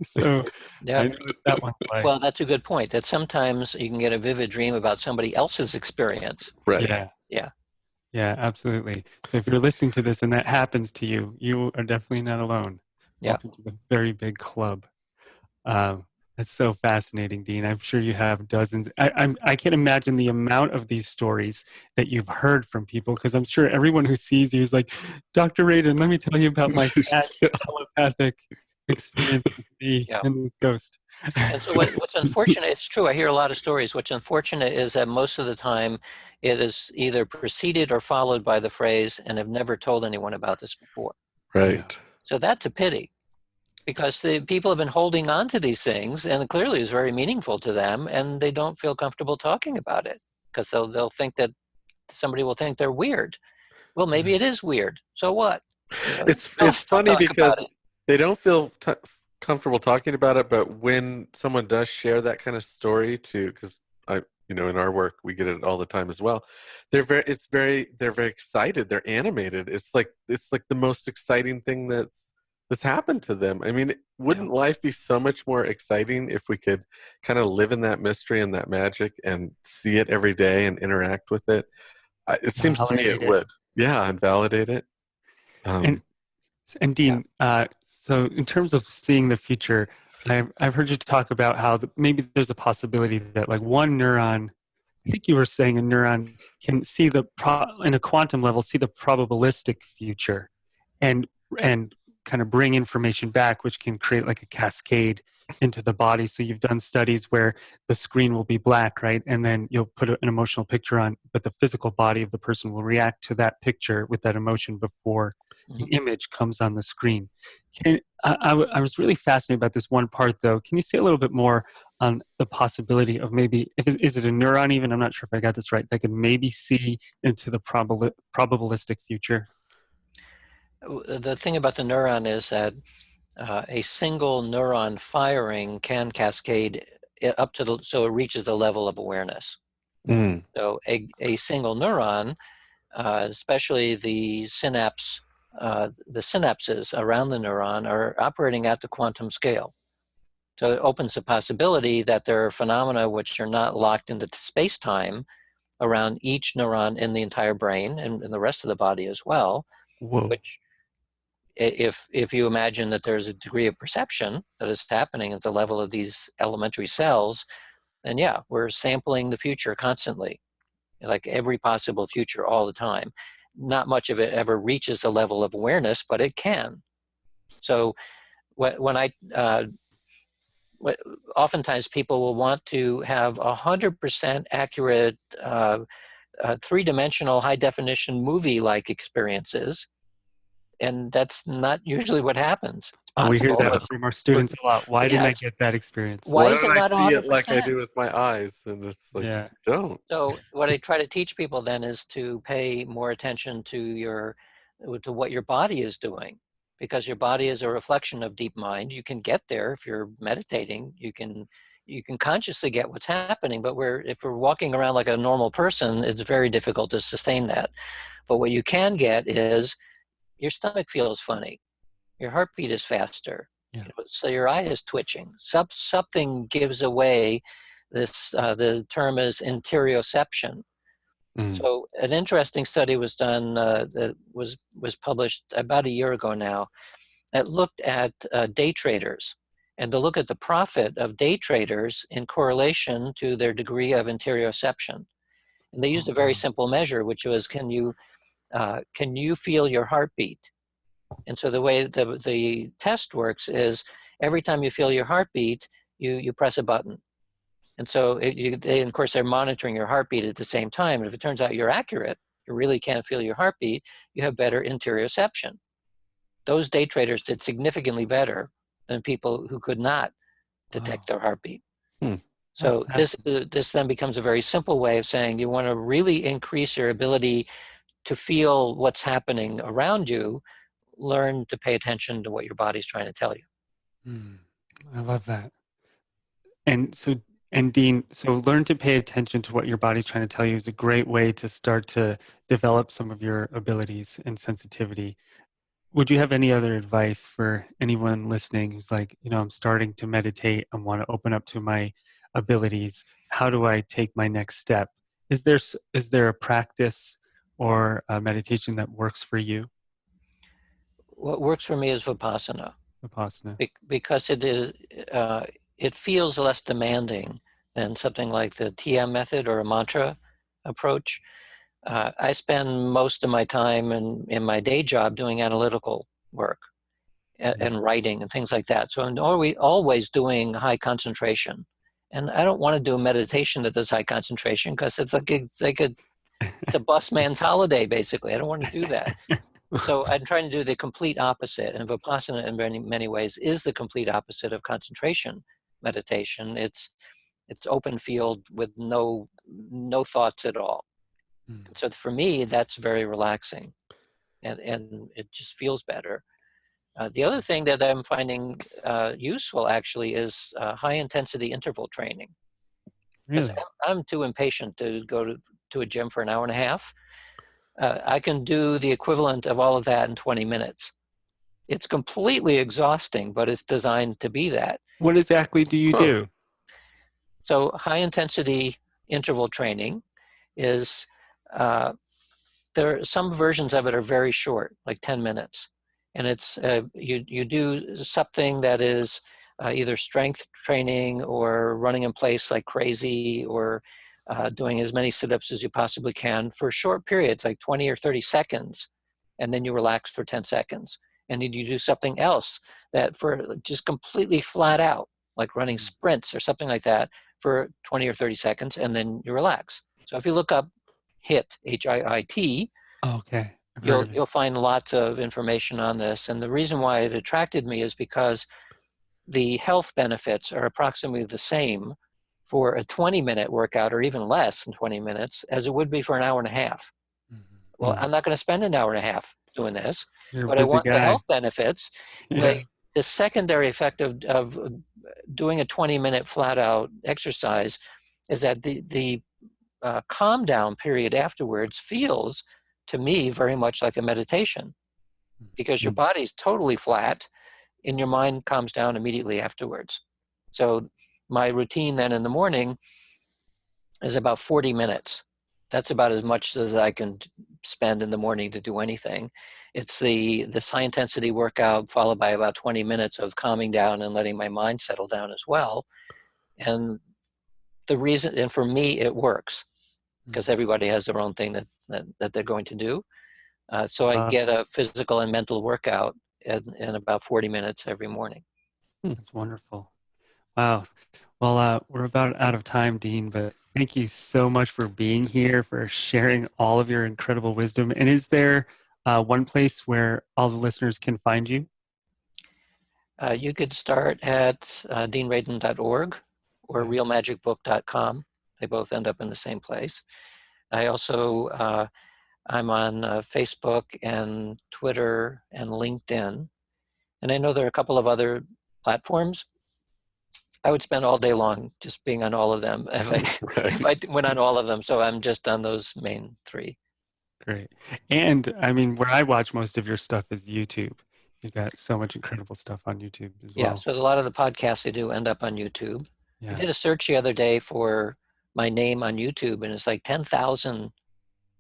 So Yeah. I know what that one's like. Well, that's a good point. That sometimes you can get a vivid dream about somebody else's experience. right. Yeah. Yeah. Yeah, absolutely. So if you're listening to this and that happens to you, you are definitely not alone. Yeah. Welcome to the very big club. That's so fascinating, Dean. I'm sure you have dozens. I can imagine the amount of these stories that you've heard from people, because I'm sure everyone who sees you is like, Dr. Radin, let me tell you about my cat's telepathic experience with me and this ghost. And so what's unfortunate, it's true, I hear a lot of stories. What's unfortunate is that most of the time it is either preceded or followed by the phrase, and have never told anyone about this before. Right. So that's a pity, because the people have been holding on to these things, and clearly it's very meaningful to them, and they don't feel comfortable talking about it, because they'll think that somebody will think they're weird. Well, maybe it is weird. So what? It's funny because they don't feel comfortable talking about it, but when someone does share that kind of story too, because in our work we get it all the time as well, they're very excited, they're animated. It's like the most exciting thing that's happened to them. I mean, wouldn't life be so much more exciting if we could kind of live in that mystery and that magic and see it every day and interact with it? It seems to me it would. Yeah, and validate it. And Dean, so in terms of seeing the future, I've heard you talk about how maybe there's a possibility that like one neuron, I think you were saying a neuron can see in a quantum level, see the probabilistic future and kind of bring information back, which can create like a cascade into the body. So you've done studies where the screen will be black, right? And then you'll put an emotional picture on, but the physical body of the person will react to that picture with that emotion before the image comes on the screen. I was really fascinated about this one part, though. Can you say a little bit more on the possibility of maybe, is it a neuron even? I'm not sure if I got this right. That could maybe see into the probabilistic future. The thing about the neuron is that a single neuron firing can cascade up to so it reaches the level of awareness. So a single neuron, especially the synapses around the neuron, are operating at the quantum scale. So it opens the possibility that there are phenomena which are not locked into space-time around each neuron in the entire brain and the rest of the body as well. Whoa. Which, if you imagine that there's a degree of perception that is happening at the level of these elementary cells, then yeah, we're sampling the future constantly, like every possible future all the time. Not much of it ever reaches the level of awareness, but it can. So oftentimes people will want to have 100% accurate three-dimensional high-definition movie-like experiences, and that's not usually what happens. It's possible. We hear that from our students a lot. Why didn't I get that experience? Why is it not 100%? Why don't I see it like I do with my eyes? And it's like, don't. So what I try to teach people then is to pay more attention to what your body is doing, because your body is a reflection of deep mind. You can get there if you're meditating. You can consciously get what's happening, but if we're walking around like a normal person, it's very difficult to sustain that. But what you can get is your stomach feels funny, your heartbeat is faster, so your eye is twitching. Something gives away this. The term is interoception. So an interesting study was done that was published about a year ago now, that looked at day traders, and to look at the profit of day traders in correlation to their degree of interoception. And they used a very simple measure, which was, can you feel your heartbeat? And so the way the test works is every time you feel your heartbeat, you press a button. And so of course, they're monitoring your heartbeat at the same time. And if it turns out you're accurate, you really can feel your heartbeat, you have better interoception. Those day traders did significantly better than people who could not detect their heartbeat. Hmm. So this then becomes a very simple way of saying you want to really increase your ability to feel what's happening around you. Learn to pay attention to what your body's trying to tell you. I love that. And so, and Dean, so learn to pay attention to what your body's trying to tell you is a great way to start to develop some of your abilities and sensitivity. Would you have any other advice for anyone listening who's like, I'm starting to meditate, I want to open up to my abilities. How do I take my next step? Is there a practice or a meditation that works for you? What works for me is Vipassana. Vipassana. Because it feels less demanding than something like the TM method or a mantra approach. I spend most of my time in my day job doing analytical work and writing and things like that. So I'm always doing high concentration. And I don't want to do a meditation that does high concentration because it's it's a bus man's holiday, basically. I don't want to do that. So I'm trying to do the complete opposite, and Vipassana in many ways is the complete opposite of concentration meditation. It's open field with no thoughts at all. So for me, that's very relaxing, and it just feels better. The other thing that I'm finding useful actually is high intensity interval training. Because Really? I'm too impatient to go to a gym for an hour and a half. I can do the equivalent of all of that in 20 minutes. It's completely exhausting, but it's designed to be that. What exactly do you do? So high intensity interval training is, some versions of it are very short, like 10 minutes. And it's, you do something that is either strength training or running in place like crazy, or doing as many sit-ups as you possibly can for short periods, like 20 or 30 seconds, and then you relax for 10 seconds. And then you do something else that for just completely flat out, like running sprints or something like that for 20 or 30 seconds, and then you relax. So if you look up HIIT, HIIT, Okay. you'll find lots of information on this. And the reason why it attracted me is because the health benefits are approximately the same for a 20-minute workout, or even less than 20 minutes, as it would be for an hour and a half. Well, I'm not going to spend an hour and a half doing this, You're a but I busy want the guy. health benefits. Yeah. The secondary effect of doing a 20-minute flat-out exercise is that the calm down period afterwards feels, to me, very much like a meditation, because your body's totally flat and your mind calms down immediately afterwards. So my routine then in the morning is about 40 minutes. That's about as much as I can spend in the morning to do anything. It's this high intensity workout followed by about 20 minutes of calming down and letting my mind settle down as well. And the reason, and for me, it works because everybody has their own thing that they're going to do. So I get a physical and mental workout in about 40 minutes every morning. That's wonderful. Wow. Well, we're about out of time, Dean, but thank you so much for being here, for sharing all of your incredible wisdom. And is there one place where all the listeners can find you? You could start at deanradin.org or realmagicbook.com. They both end up in the same place. I also, I'm on Facebook and Twitter and LinkedIn. And I know there are a couple of other platforms. I would spend all day long just being on all of them if I went on all of them. So I'm just on those main three. Great. And I mean, where I watch most of your stuff is YouTube. You've got so much incredible stuff on YouTube as well. Yeah, so a lot of the podcasts I do end up on YouTube. Yeah. I did a search the other day for my name on YouTube, and it's like 10,000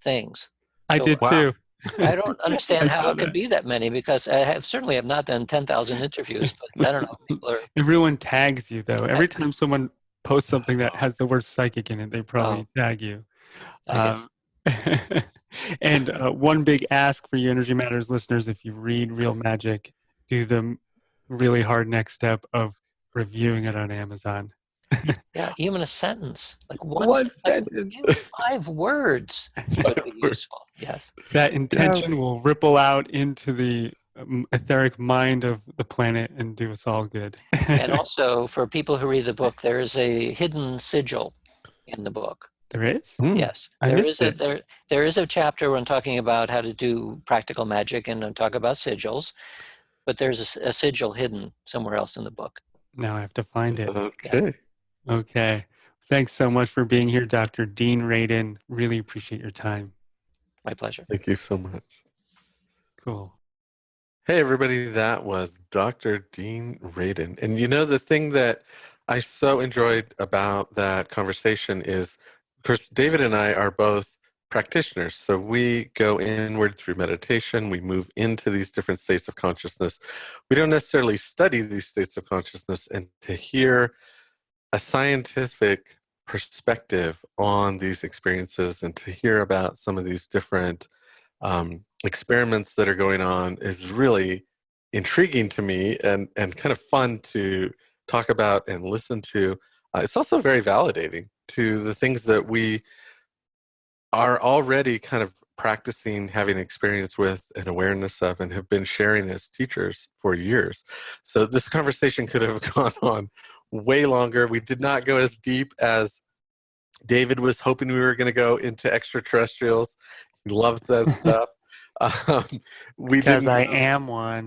things. I did too. I don't understand how it could be that many, because I certainly have not done 10,000 interviews, but I don't know. People are... Everyone tags you, though. Every time someone posts something that has the word psychic in it, they probably tag you. And one big ask for you Energy Matters listeners, if you read Real Magic, do the really hard next step of reviewing it on Amazon. Yeah, even a sentence, like one sentence. Like 5 words would be useful. Yes. That intention will ripple out into the etheric mind of the planet and do us all good. And also, for people who read the book, there is a hidden sigil in the book. There is? Yes, I missed it. there is a chapter when talking about how to do practical magic and talk about sigils, but there's a sigil hidden somewhere else in the book. Now I have to find it. Okay. Okay. Thanks so much for being here, Dr. Dean Radin. Really appreciate your time. My pleasure. Thank you so much. Cool. Hey, everybody, that was Dr. Dean Radin. And you know, the thing that I so enjoyed about that conversation is, of course, David and I are both practitioners. So we go inward through meditation. We move into these different states of consciousness. We don't necessarily study these states of consciousness, and to hear a scientific perspective on these experiences and to hear about some of these different experiments that are going on is really intriguing to me and kind of fun to talk about and listen to. It's also very validating to the things that we are already kind of practicing, having experience with and awareness of, and have been sharing as teachers for years. So this conversation could have gone on way longer. We did not go as deep as David was hoping we were going to go into extraterrestrials. He loves that stuff. Because I am one.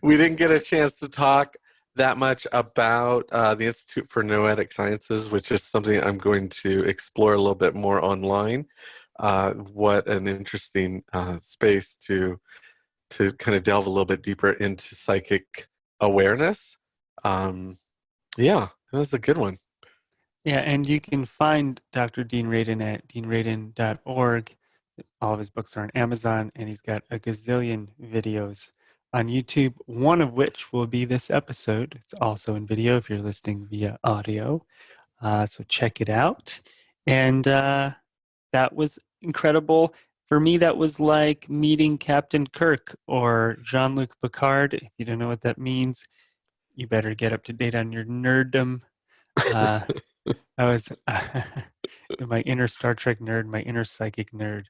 We didn't get a chance to talk that much about the Institute for Noetic Sciences, which is something I'm going to explore a little bit more online. What an interesting space to kind of delve a little bit deeper into psychic awareness. Yeah, it was a good one. Yeah, and you can find Dr. Dean Radin at deanradin.org. All of his books are on Amazon, and he's got a gazillion videos on YouTube, one of which will be this episode. It's also in video if you're listening via audio. So check it out. And that was incredible. For me, that was like meeting Captain Kirk or Jean-Luc Picard. If you don't know what that means, you better get up to date on your nerddom. I was my inner Star Trek nerd, my inner psychic nerd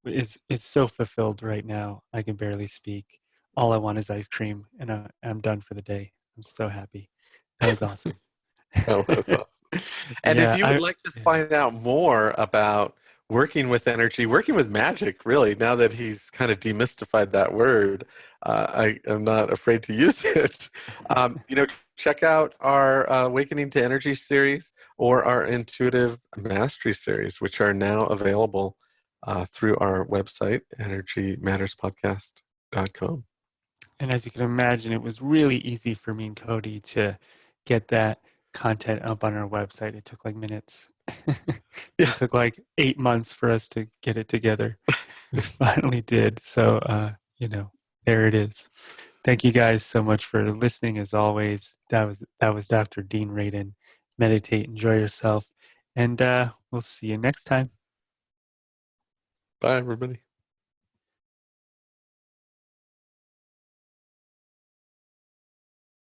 is so fulfilled right now. I can barely speak. All I want is ice cream, and I'm done for the day. I'm so happy. That was awesome. Oh, that's awesome. And Yeah, if you would like to find out more about working with energy, working with magic, really, now that he's kind of demystified that word, I am not afraid to use it. Check out our Awakening to Energy series or our Intuitive Mastery series, which are now available through our website, energymatterspodcast.com. And as you can imagine, it was really easy for me and Cody to get that content up on our website. It took like minutes. It took like 8 months for us to get it together. We finally did. So, there it is. Thank you guys so much for listening. As always, that was Dr. Dean Radin. Meditate, enjoy yourself, and we'll see you next time. Bye, everybody.